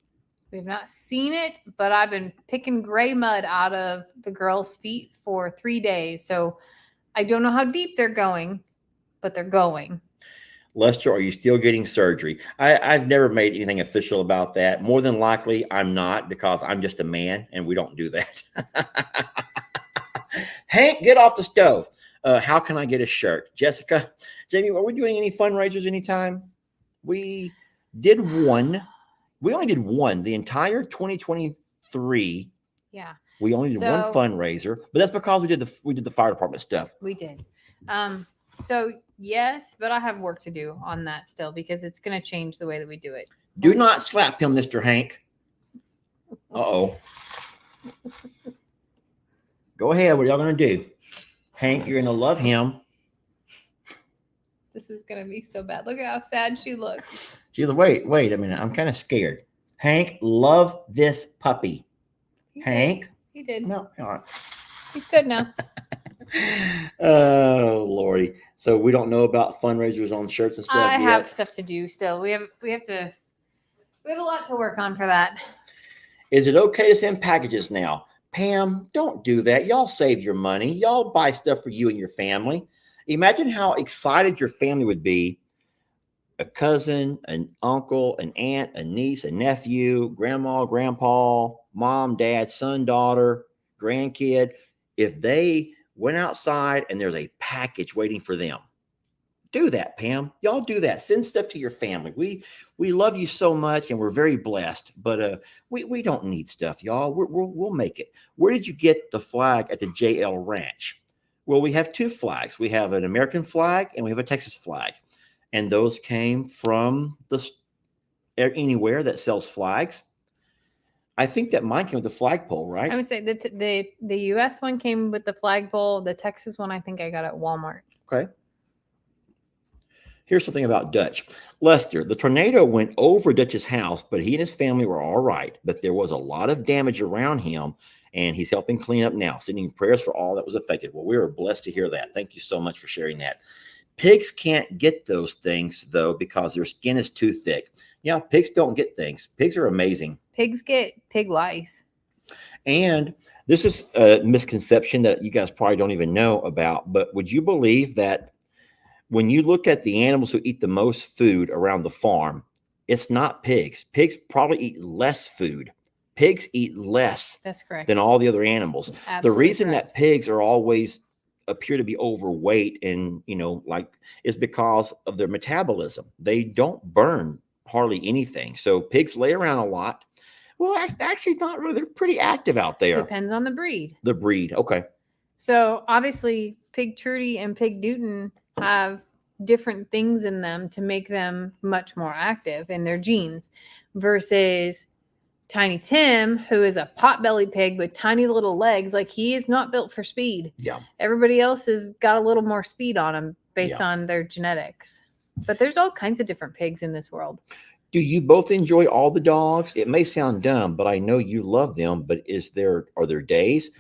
We've not seen it, but I've been picking gray mud out of the girls' feet for 3 days. So I don't know how deep they're going, but they're going. Lester, are you still getting surgery? I've never made anything official about that. More than likely, I'm not, because I'm just a man and we don't do that. Hank, get off the stove. How can I get a shirt? Jessica, Jamie, are we doing any fundraisers anytime? We did one. We only did one the entire 2023. Yeah. We only did one fundraiser, but that's because we did the fire department stuff. We did. So yes, but I have work to do on that still, because it's going to change the way that we do it. Do not slap him, Mr. Hank. Uh-oh. Go ahead. What are y'all going to do? Hank, you're going to love him. This is going to be so bad. Look at how sad she looks. She's like, wait a minute. I'm kind of scared. Hank, love this puppy. Hank? He did. No, all right. He's good now. Oh, Lordy. So we don't know about fundraisers on shirts and stuff I yet? have stuff to do still. We have a lot to work on for that. Is it okay to send packages now? Pam, don't do that. Y'all save your money. Y'all buy stuff for you and your family. Imagine how excited your family would be. A cousin, an uncle, an aunt, a niece, a nephew, grandma, grandpa, mom, dad, son, daughter, grandkid. If they went outside and there's a package waiting for them. Do that, Pam. Y'all do that. Send stuff to your family. We love you so much and we're very blessed, but we don't need stuff, y'all. We'll make it. Where did you get the flag at the JL Ranch? Well, we have two flags. We have an American flag and we have a Texas flag. And those came from anywhere that sells flags. I think that mine came with the flagpole, right? I would say the U.S. one came with the flagpole. The Texas one, I think I got at Walmart. Okay. Here's something about Dutch. Lester, the tornado went over Dutch's house, but he and his family were all right. But there was a lot of damage around him, and he's helping clean up now, sending prayers for all that was affected. Well, we were blessed to hear that. Thank you so much for sharing that. Pigs can't get those things, though, because their skin is too thick. Yeah, pigs don't get things. Pigs are amazing. Pigs get pig lice. And this is a misconception that you guys probably don't even know about, but would you believe that when you look at the animals who eat the most food around the farm, it's not pigs. Pigs probably eat less food. Pigs eat less. That's correct. Than all the other animals. Absolutely the reason correct. That pigs are always appear to be overweight and, is because of their metabolism. They don't burn hardly anything. So pigs lay around a lot. Well, actually not really. They're pretty active out there. Depends on the breed. The breed. Okay. So obviously Pig Trudy and Pig Newton have different things in them to make them much more active in their genes versus Tiny Tim, who is a pot-bellied pig with tiny little legs. Like, he is not built for speed. Yeah. Everybody else has got a little more speed on them based on their genetics. But there's all kinds of different pigs in this world. Do you both enjoy all the dogs? It may sound dumb, but I know you love them. But are there days?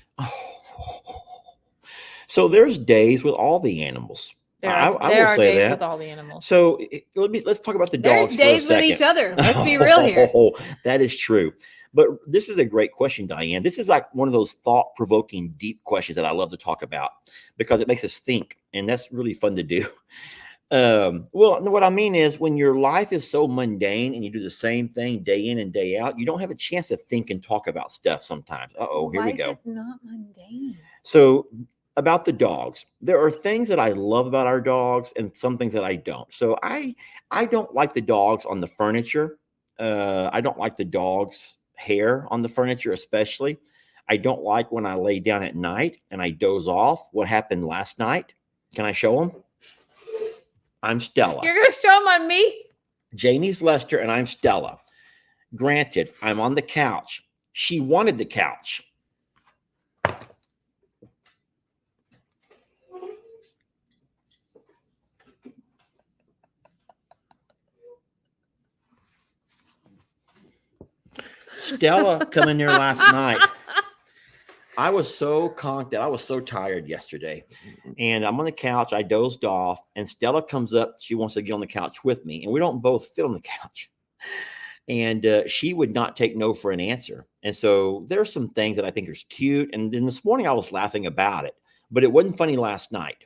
So there's days with all the animals. I will There are say days with that. all the animals. So let's talk about the There's dogs for a days with each second. other. Let's be real here. Oh, that is true. But this is a great question, Diane. This is like one of those thought-provoking, deep questions that I love to talk about because it makes us think, and that's really fun to do. Well, what I mean is when your life is so mundane and you do the same thing day in and day out, you don't have a chance to think and talk about stuff sometimes. Here we go. Life is not mundane. So about the dogs, there are things that I love about our dogs and some things that I don't. So I don't like the dogs on the furniture. I don't like the dogs' hair on the furniture, especially. I don't like when I lay down at night and I doze off. What happened last night? Can I show them? I'm Stella. You're going to show them on me? Jamie's Lester and I'm Stella. Granted, I'm on the couch. She wanted the couch. Stella come in there last night. I was so conked out. I was so tired yesterday. And I'm on the couch. I dozed off. And Stella comes up. She wants to get on the couch with me. And we don't both fit on the couch. And she would not take no for an answer. And so there's some things that I think are cute. And then this morning I was laughing about it. But it wasn't funny last night.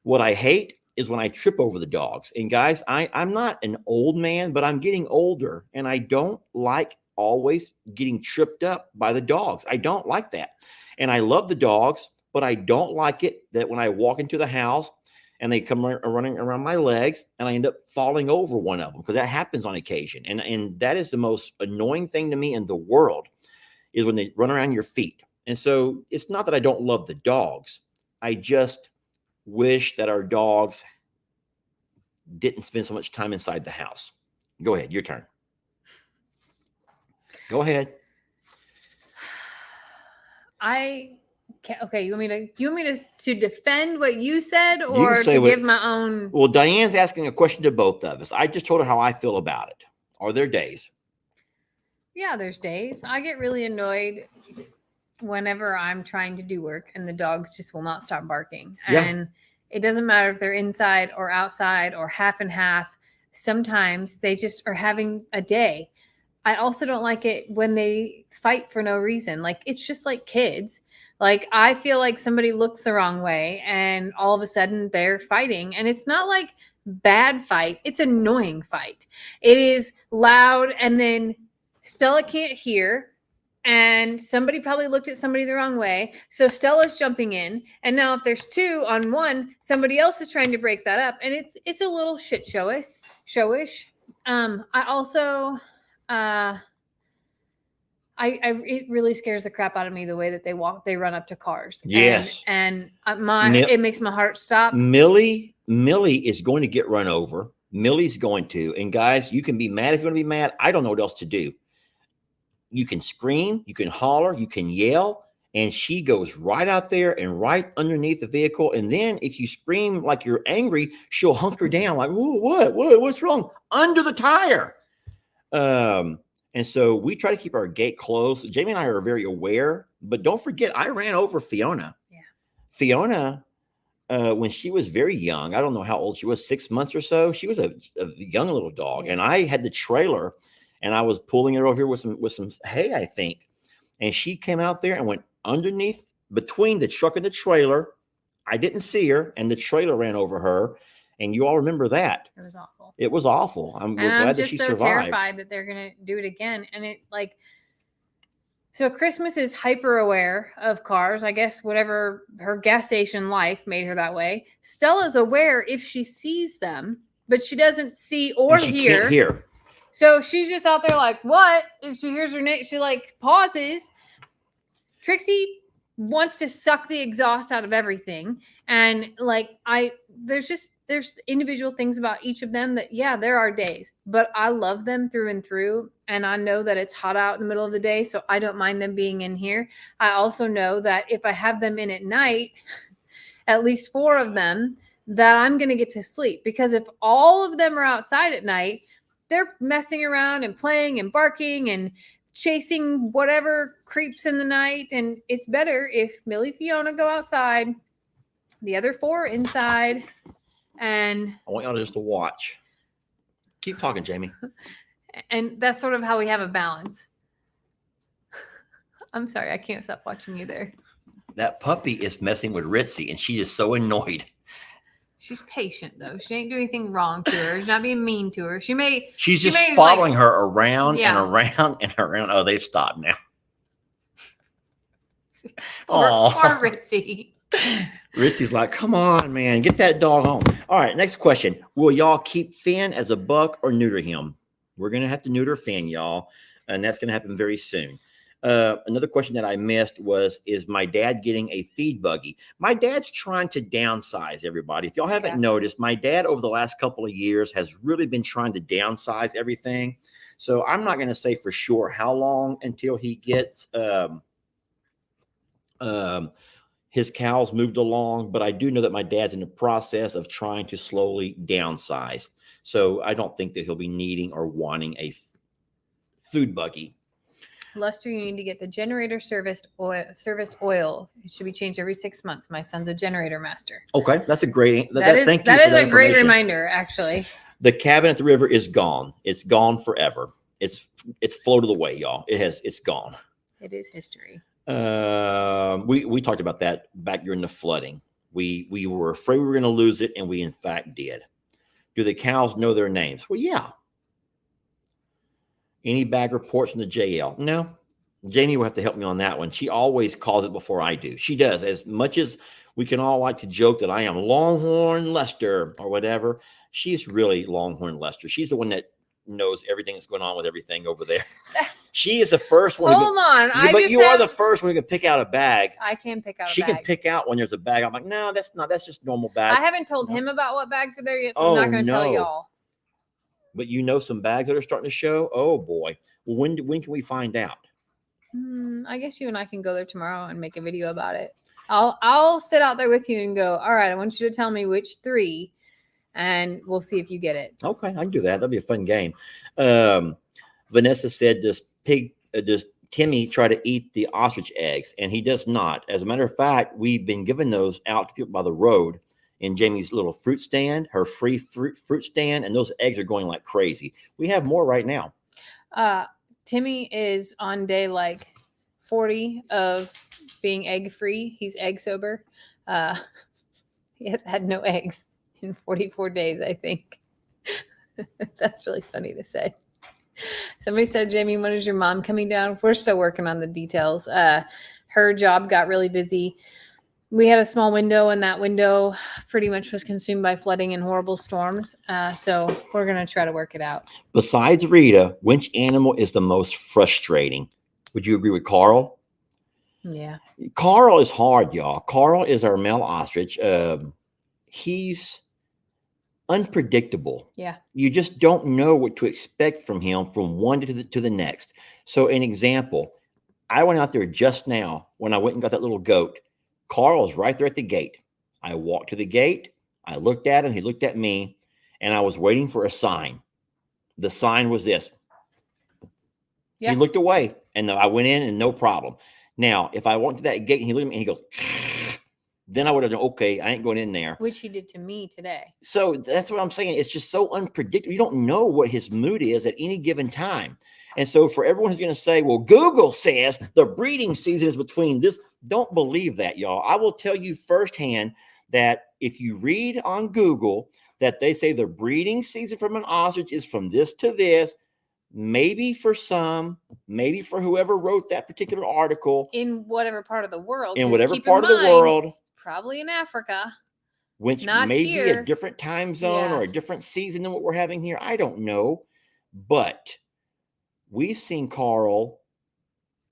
What I hate is when I trip over the dogs. And guys, I'm not an old man, but I'm getting older. And I don't like always getting tripped up by the dogs. I don't like that. And I love the dogs, but I don't like it that when I walk into the house and they come running around my legs and I end up falling over one of them because that happens on occasion. And that is the most annoying thing to me in the world is when they run around your feet. And so it's not that I don't love the dogs. I just wish that our dogs didn't spend so much time inside the house. Go ahead, your turn. Go ahead. Okay, you want me to defend what you said or to give my own? Well, Diane's asking a question to both of us. I just told her how I feel about it. Are there days? Yeah, there's days. I get really annoyed whenever I'm trying to do work and the dogs just will not stop barking. Yeah. And it doesn't matter if they're inside or outside or half and half. Sometimes they just are having a day. I also don't like it when they fight for no reason. Like, it's just like kids. Like, I feel like somebody looks the wrong way and all of a sudden they're fighting. And it's not like bad fight. It's annoying fight. It is loud and then Stella can't hear. And somebody probably looked at somebody the wrong way. So Stella's jumping in. And now if there's two on one, somebody else is trying to break that up. And it's a little shit showish. I also... it really scares the crap out of me the way that they run up to cars. Yes. And it makes my heart stop. Millie is going to get run over. Millie's going to. And guys, you can be mad if you want to be mad. I don't know what else to do. You can scream, you can holler, you can yell, and she goes right out there and right underneath the vehicle. And then if you scream like you're angry, she'll hunker down like, what's wrong? Under the tire. And so we try to keep our gate closed. Jamie and I are very aware, but don't forget, I ran over Fiona. Yeah. Fiona, when she was very young, I don't know how old she was, 6 months or so. She was a young little dog. Yeah. And I had the trailer and I was pulling her over here with some hay, I think. And she came out there and went underneath between the truck and the trailer. I didn't see her and the trailer ran over her. And you all remember that. It was awful. It was awful. I'm glad that she survived. I'm just so terrified that they're going to do it again. And so Christmas is hyper aware of cars. I guess whatever her gas station life made her that way. Stella's aware if she sees them, but she doesn't see or hear. Can't hear. So she's just out there like, what? If she hears her name, she like pauses. Trixie wants to suck the exhaust out of everything. And like, there's individual things about each of them that, yeah, there are days, but I love them through and through. And I know that it's hot out in the middle of the day, so I don't mind them being in here. I also know that if I have them in at night, at least 4 of them, that I'm going to get to sleep, because if all of them are outside at night, they're messing around and playing and barking and chasing whatever creeps in the night. And it's better if Millie Fiona go outside, the other 4 inside, and I want y'all just to watch. Keep talking, Jamie. and that's sort of how we have a balance. I'm sorry, I can't stop watching you there. That puppy is messing with Ritzy, and she is so annoyed. She's patient though. She ain't doing anything wrong to her. She's not being mean to her. She's just following her around and around and around. Oh, they've stopped now. Poor Ritzy. Ritzy's like, come on, man, get that dog home. All right, next question. Will y'all keep Finn as a buck or neuter him? We're going to have to neuter Finn, y'all, and that's going to happen very soon. Another question that I missed was, is my dad getting a feed buggy? My dad's trying to downsize, everybody. If y'all haven't noticed, my dad over the last couple of years has really been trying to downsize everything. So I'm not going to say for sure how long until he gets his cows moved along, but I do know that my dad's in the process of trying to slowly downsize. So I don't think that he'll be needing or wanting a food buggy. Lester, you need to get the generator service oil. It should be changed every 6 months. My son's a generator master. Okay, that's a great. That is a great reminder, actually. The cabin at the river is gone. It's gone forever. It's floated away, y'all. It's gone. It is history. We talked about that back during the flooding. We were afraid we were going to lose it, and we in fact did. Do the cows know their names? Well, yeah. Any bad reports from the JL? No. Jamie will have to help me on that one. She always calls it before I do. She does. As much as we can all like to joke that I am Longhorn Lester or whatever, she's really Longhorn Lester. She's the one that knows everything that's going on with everything over there. She is the first one. Hold on. But you are the first one who can pick out a bag. I can pick out a bag. She can pick out when there's a bag. I'm like, no, that's just normal bag. I haven't told him about what bags are there yet, so I'm not going to tell y'all. But you know some bags that are starting to show? Oh, boy. Well, when can we find out? I guess you and I can go there tomorrow and make a video about it. I'll sit out there with you and go, all right, I want you to tell me which 3, and we'll see if you get it. Okay, I can do that. That'll be a fun game. Vanessa said, does Timmy try to eat the ostrich eggs? And he does not. As a matter of fact, we've been giving those out to people by the road in Jamie's little fruit stand, her free fruit stand, and those eggs are going like crazy. We have more right now. Timmy is on day like 40 of being egg free. He's egg sober. He has had no eggs in 44 days, I think. That's really funny to say. Somebody said, Jamie, when is your mom coming down? We're still working on the details. Her job got really busy. We had a small window, and that window pretty much was consumed by flooding and horrible storms. So we're going to try to work it out. Besides Rita, which animal is the most frustrating? Would you agree with Carl? Yeah. Carl is hard, y'all. Carl is our male ostrich. He's unpredictable. Yeah. You just don't know what to expect from him from one to the next. So an example, I went out there just now when I went and got that little goat. Carl's right there at the gate. I walked to the gate. I looked at him. He looked at me, and I was waiting for a sign. The sign was this. Yeah. He looked away, and I went in, and no problem. Now, if I went to that gate and he looked at me and he goes, then I would have done, okay, I ain't going in there. Which he did to me today. So that's what I'm saying. It's just so unpredictable. You don't know what his mood is at any given time. And so for everyone who's going to say, well, Google says the breeding season is between this. Don't believe that, y'all. I will tell you firsthand that if you read on Google that they say the breeding season from an ostrich is from this to this, maybe for some, maybe for whoever wrote that particular article. In whatever part of the world. In whatever part of the world. Probably in Africa. Which may be a different time zone or a different season than what we're having here. I don't know. But we've seen Carl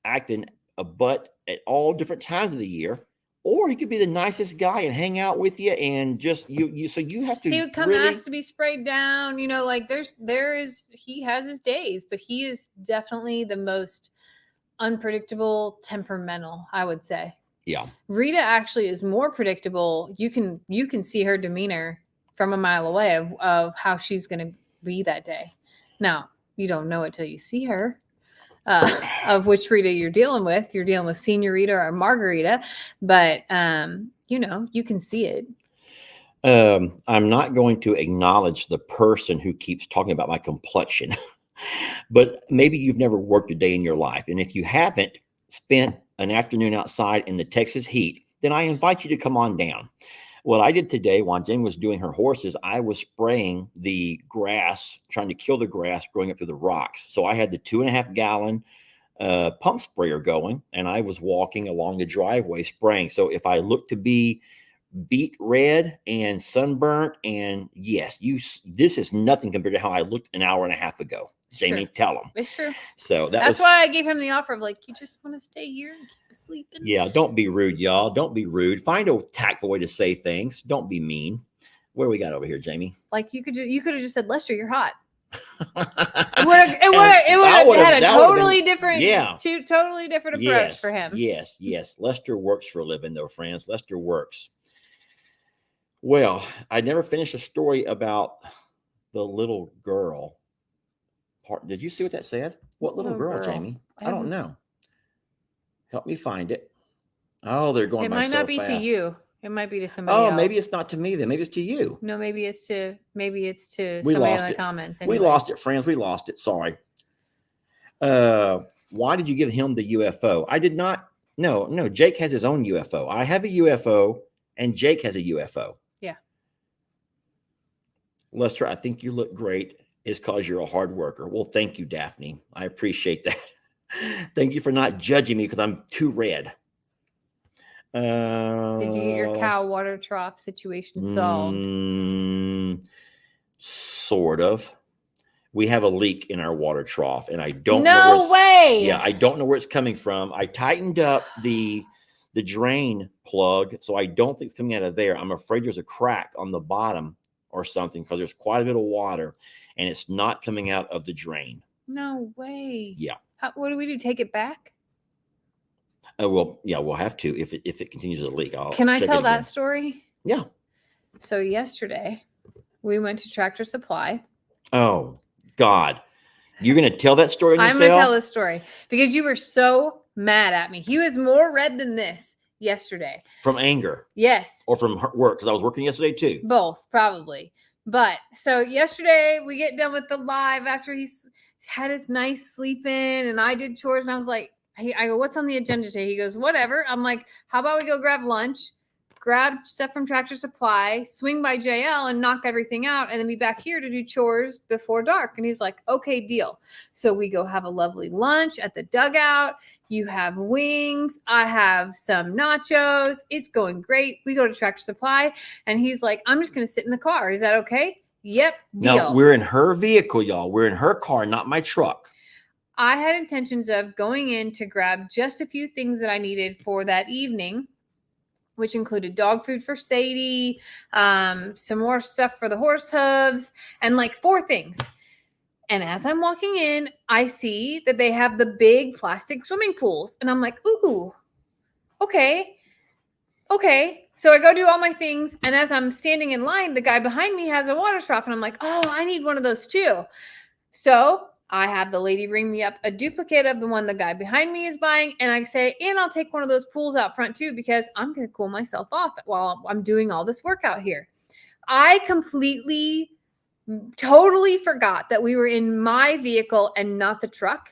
acting a butt at all different times of the year. Or he could be the nicest guy and hang out with you and just you. So you have to. He would come ask to be sprayed down. You know, like he has his days, but he is definitely the most unpredictable, temperamental, I would say. Yeah. Rita actually is more predictable. You can see her demeanor from a mile away of how she's going to be that day. Now, you don't know it till you see her. Of which Rita you're dealing with. You're dealing with Senorita or Margarita, but you can see it. I'm not going to acknowledge the person who keeps talking about my complexion, but maybe you've never worked a day in your life. And if you haven't spent an afternoon outside in the Texas heat, then I invite you to come on down. What I did today while Jen was doing her horses, I was spraying the grass, trying to kill the grass growing up through the rocks. So I had the 2.5 gallon pump sprayer going, and I was walking along the driveway spraying. So if I look to be beet red and sunburnt, and yes, this is nothing compared to how I looked an hour and a half ago. Jamie, tell them. It's true. So that's why I gave him the offer of you just want to stay here and keep sleeping. Yeah, don't be rude, y'all. Don't be rude. Find a tactful way to say things. Don't be mean. What do we got over here, Jamie? You could have just said, Lester, you're hot. It would have had a totally different approach for him. Yes. Lester works for a living, though, friends. Lester works. Well, I never finished a story about the little girl. Did you see what that said? What little girl, Jamie? I don't know. Help me find it. Oh, they're going by so fast. It might not be to you. It might be to somebody else. Oh, maybe it's not to me then. Maybe it's to you. No, maybe it's to somebody in the comments. Anyway. We lost it, friends. We lost it. Sorry. Why did you give him the UFO? I did not. No. Jake has his own UFO. I have a UFO, and Jake has a UFO. Yeah. Lester, I think you look great. Is because you're a hard worker. Well, thank you, Daphne. I appreciate that. Thank you for not judging me because I'm too red. Did you get your cow water trough situation solved? Sort of. We have a leak in our water trough, and I don't know. No way. Yeah, I don't know where it's coming from. I tightened up the drain plug, so I don't think it's coming out of there. I'm afraid there's a crack on the bottom or something because there's quite a bit of water, and it's not coming out of the drain. No way. Yeah. What do we do? Take it back? Well, yeah, we'll have to if it continues to leak. Can I tell that story? Yeah. So yesterday, we went to Tractor Supply. Oh, God. You're going to tell that story yourself? I'm going to tell this story because you were so mad at me. He was more red than this yesterday. From anger? Yes. Or from work? Because I was working yesterday too. Both, probably. But so yesterday we get done with the live after he's had his nice sleep in, and I did chores, and I was like, I go, what's on the agenda today? He goes, whatever. I'm like, how about we go grab lunch, grab stuff from Tractor Supply, swing by JL and knock everything out, and then be back here to do chores before dark. And he's like, okay, deal. So we go have a lovely lunch at the dugout. You have wings. I have some nachos. It's going great. We go to Tractor Supply, and he's like, I'm just going to sit in the car. Is that okay? Yep, deal. No, we're in her vehicle, y'all. We're in her car, not my truck. I had intentions of going in to grab just a few things that I needed for that evening, which included dog food for Sadie, some more stuff for the horse hooves, and 4 things. And as I'm walking in, I see that they have the big plastic swimming pools. And I'm like, ooh, okay. So I go do all my things. And as I'm standing in line, the guy behind me has a water trough. And I'm like, oh, I need one of those too. So I have the lady ring me up a duplicate of the one the guy behind me is buying. And I say, and I'll take one of those pools out front too, because I'm going to cool myself off while I'm doing all this work out here. I totally forgot that we were in my vehicle and not the truck.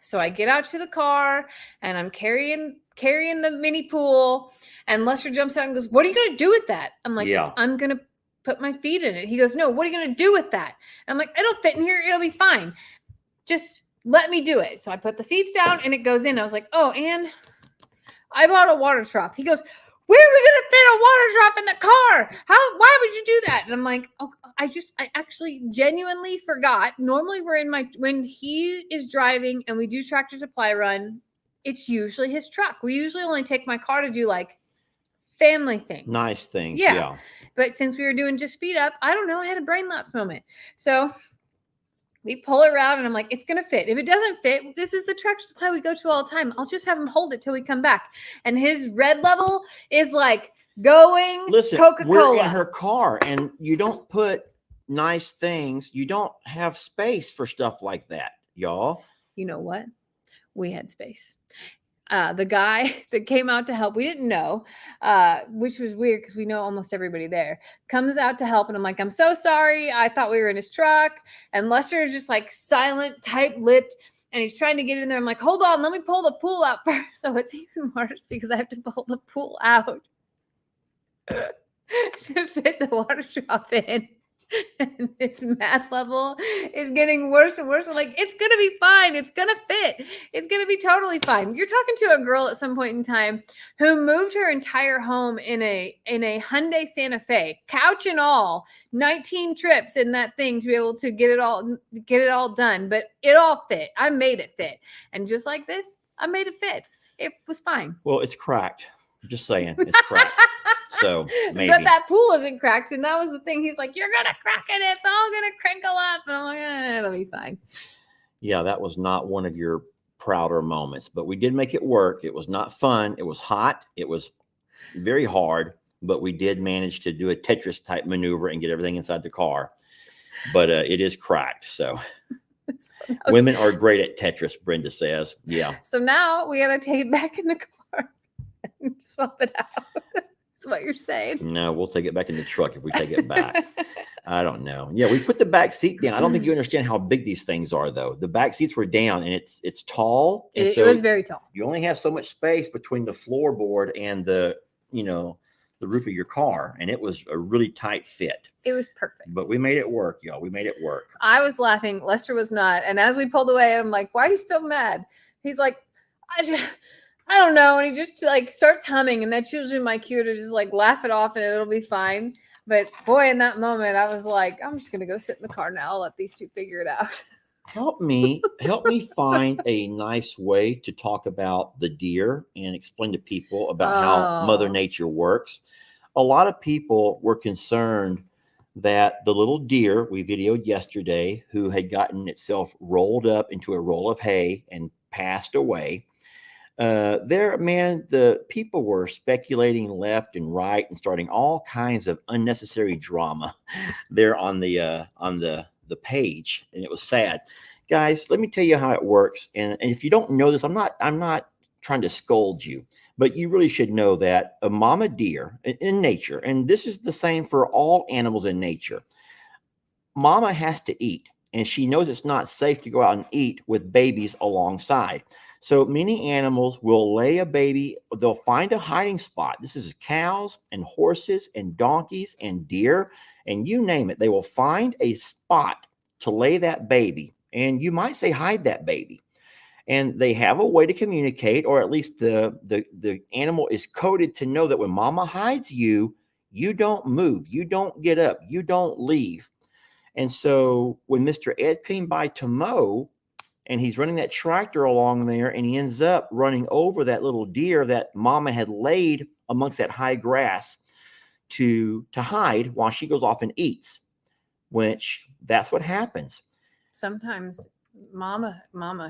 So I get out to the car and I'm carrying the mini pool, and Lester jumps out and goes, what are you going to do with that? I'm like, yeah. I'm going to put my feet in it. He goes, no, what are you going to do with that? And I'm like, it'll fit in here. It'll be fine. Just let me do it. So I put the seats down and it goes in. I was like, oh, and I bought a water trough. He goes, where are we going to fit a water trough in the car? Why would you do that? And I'm like, oh, I actually genuinely forgot. Normally when he is driving and we do Tractor Supply run, it's usually his truck. We usually only take my car to do family things. Nice things. Yeah. But since we were doing just feet up, I don't know. I had a brain lapse moment. So we pull it around and I'm like, it's going to fit. If it doesn't fit, this is the Tractor Supply we go to all the time. I'll just have him hold it till we come back. And his red level is going Listen, Coca-Cola. We're in her car, and you don't put nice things, you don't have space for stuff like that, y'all. You know what? We had space. The guy that came out to help, we didn't know, which was weird because we know almost everybody there, comes out to help. And I'm like, I'm so sorry. I thought we were in his truck. And Lester is just like silent, tight-lipped. And he's trying to get in there. I'm like, hold on, let me pull the pool out first. So it's even worse because I have to pull the pool out to fit the water drop in. And his math level is getting worse and worse. I'm like, it's gonna be fine. It's gonna fit. It's gonna be totally fine. You're talking to a girl at some point in time who moved her entire home in a Hyundai Santa Fe, couch and all, 19 trips in that thing to be able to get it all done. But it all fit. I made it fit. And just like this, I made it fit. It was fine. Well, it's cracked. I'm just saying, it's cracked. So maybe. But that pool isn't cracked, and that was the thing. He's like, "You're gonna crack it. It's all gonna crinkle up," and I'm like, "It'll be fine." Yeah, that was not one of your prouder moments, but we did make it work. It was not fun. It was hot. It was very hard, but we did manage to do a Tetris type maneuver and get everything inside the car. But it is cracked. So women are great at Tetris, Brenda says. Yeah. So now we gotta take it back in the car and swap it out. That's what you're saying. No, we'll take it back in the truck if we take it back. I don't know. Yeah, we put the back seat down. I don't think you understand how big these things are, though. The back seats were down, and it's tall. And it was very tall. You only have so much space between the floorboard and the roof of your car, and it was a really tight fit. It was perfect. But we made it work, y'all. We made it work. I was laughing. Lester was not. And as we pulled away, I'm like, "Why are you still mad?" He's like, I don't know. And he just like starts humming. And that's usually my cue to just like laugh it off and it'll be fine. But boy, in that moment, I was like, I'm just going to go sit in the car now. I'll let these two figure it out. Help me find a nice way to talk about the deer and explain to people about how Mother Nature works. A lot of people were concerned that the little deer we videoed yesterday, who had gotten itself rolled up into a roll of hay and passed away, the people were speculating left and right and starting all kinds of unnecessary drama there on the page, and it was sad. Guys, let me tell you how it works. And if you don't know this, I'm not trying to scold you, but you really should know that a mama deer in nature, and this is the same for all animals in nature, mama has to eat, and she knows it's not safe to go out and eat with babies alongside. So many animals will lay a baby, they'll find a hiding spot. This is cows and horses and donkeys and deer, and you name it. They will find a spot to lay that baby, and you might say hide that baby. And they have a way to communicate, or at least the animal is coded to know that when mama hides you, you don't move, you don't get up, you don't leave. And so when Mr. Ed came by to mow, and he's running that tractor along there, and he ends up running over that little deer that mama had laid amongst that high grass to hide while she goes off and eats, which that's what happens. Sometimes mama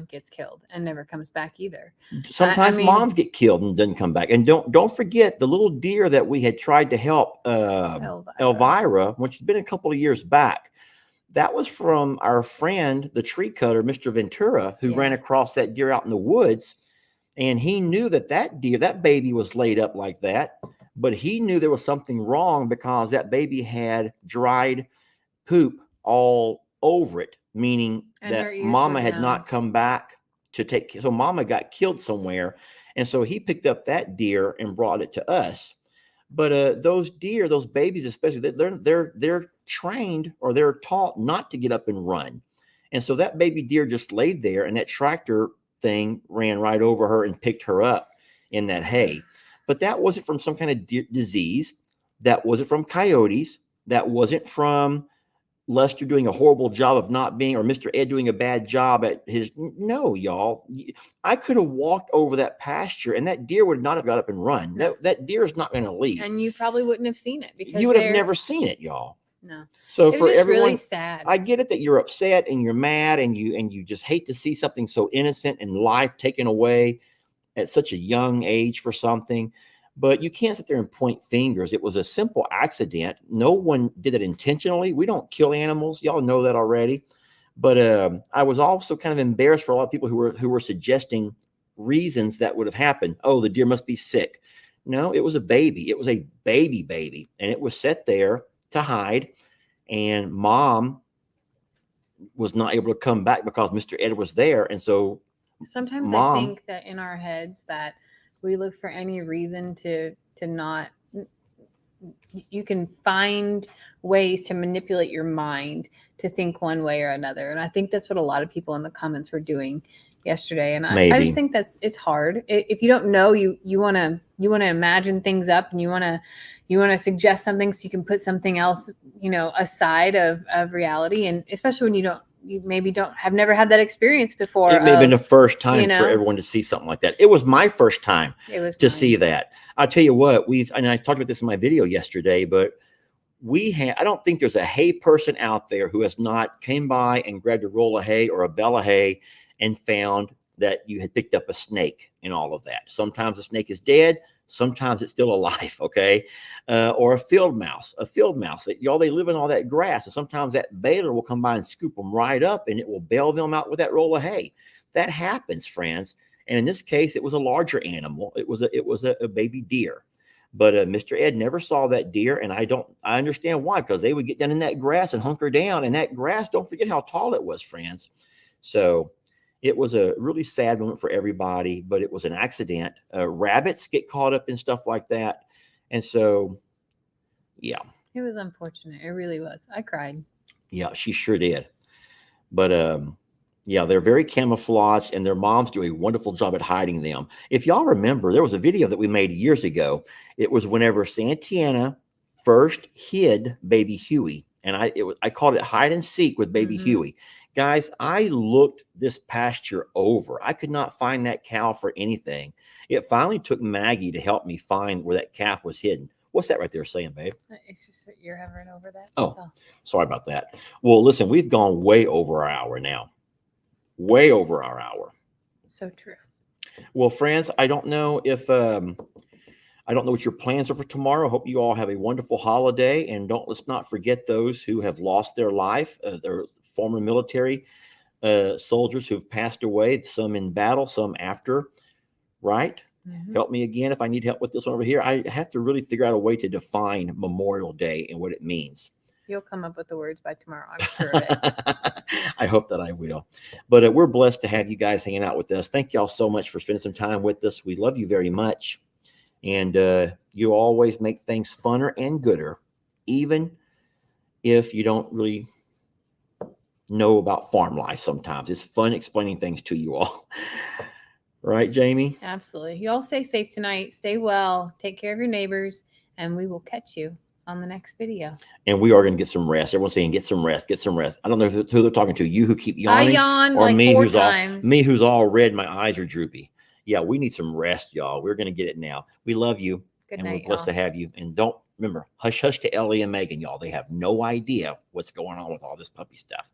gets killed and never comes back either. Sometimes moms get killed and doesn't come back. And don't forget the little deer that we had tried to help Elvira, which has been a couple of years back. That was from our friend, the tree cutter, Mr. Ventura, who ran across that deer out in the woods. And he knew that deer, that baby was laid up like that. But he knew there was something wrong because that baby had dried poop all over it, meaning that mama had not come back to take. So mama got killed somewhere. And so he picked up that deer and brought it to us. But those deer, those babies especially, they're trained, or they're taught not to get up and run. And so that baby deer just laid there, and that tractor thing ran right over her and picked her up in that hay. But that wasn't from some kind of disease. That wasn't from coyotes. That wasn't from Lester doing a horrible job of not being, or Mr. Ed doing a bad job at his. No, y'all. I could have walked over that pasture, and that deer would not have got up and run. No. That deer is not going to leave. And you probably wouldn't have seen it because you would have never seen it, y'all. No. So it's for just everyone, really sad. I get it that you're upset and you're mad and you just hate to see something so innocent and life taken away at such a young age for something. But you can't sit there and point fingers. It was a simple accident. No one did it intentionally. We don't kill animals. Y'all know that already. But I was also kind of embarrassed for a lot of people who were suggesting reasons that would have happened. Oh, the deer must be sick. No, it was a baby. It was a baby, and it was set there to hide. And mom was not able to come back because Mr. Ed was there. And so sometimes I think that in our heads that we look for any reason to not, you can find ways to manipulate your mind to think one way or another. And I think that's what a lot of people in the comments were doing yesterday. And I just think it's hard. If you don't know, you want to imagine things up, and you want to suggest something so you can put something else, aside of reality. And especially when you maybe have never had that experience before. It may have been the first time for everyone to see something like that. It was my first time see that. I'll tell you what, and I talked about this in my video yesterday, but I don't think there's a hay person out there who has not came by and grabbed a roll of hay or a bale of hay and found that you had picked up a snake and all of that. Sometimes the snake is dead. Sometimes it's still alive, okay? Or a field mouse. They live in all that grass. And sometimes that baler will come by and scoop them right up, and it will bail them out with that roll of hay. That happens, friends. And in this case, it was a larger animal. It was a baby deer. But Mr. Ed never saw that deer, and I understand why, because they would get down in that grass and hunker down. And that grass, don't forget how tall it was, friends. So it was a really sad moment for everybody, but it was an accident. Rabbits get caught up in stuff like that. And so, yeah. It was unfortunate. It really was. I cried. Yeah, she sure did. But, yeah, they're very camouflaged, and their moms do a wonderful job at hiding them. If y'all remember, there was a video that we made years ago. It was whenever Santiana first hid baby Huey. And I called it hide and seek with baby Huey. Guys, I looked this pasture over. I could not find that cow for anything. It finally took Maggie to help me find where that calf was hidden. What's that right there saying, babe? It's just that you're hovering over that. Oh, sorry about that. Well, listen, we've gone way over our hour now. Way over our hour. So true. Well, friends, I don't know what your plans are for tomorrow. I hope you all have a wonderful holiday, and let's not forget those who have lost their life. Their former military soldiers who've passed away, some in battle, some after, right? Help me again if I need help with this one over here. I have to really figure out a way to define Memorial Day and what it means. You'll come up with the words by tomorrow, I'm sure of it. I hope that I will. But we're blessed to have you guys hanging out with us. Thank y'all so much for spending some time with us. We love you very much. And you always make things funner and gooder, even if you don't really know about farm life sometimes. It's fun explaining things to you all. Right, Jamie? Absolutely. You all stay safe tonight. Stay well. Take care of your neighbors. And we will catch you on the next video. And we are going to get some rest. Everyone's saying, get some rest, get some rest. I don't know who they're talking to. You who keep yawning. I yawned or like me 4 who's times. Me who's all red. My eyes are droopy. Yeah, we need some rest, y'all. We're going to get it now. We love you. Good and night, we're blessed to have you. And don't remember, hush, hush to Ellie and Megan, y'all. They have no idea what's going on with all this puppy stuff.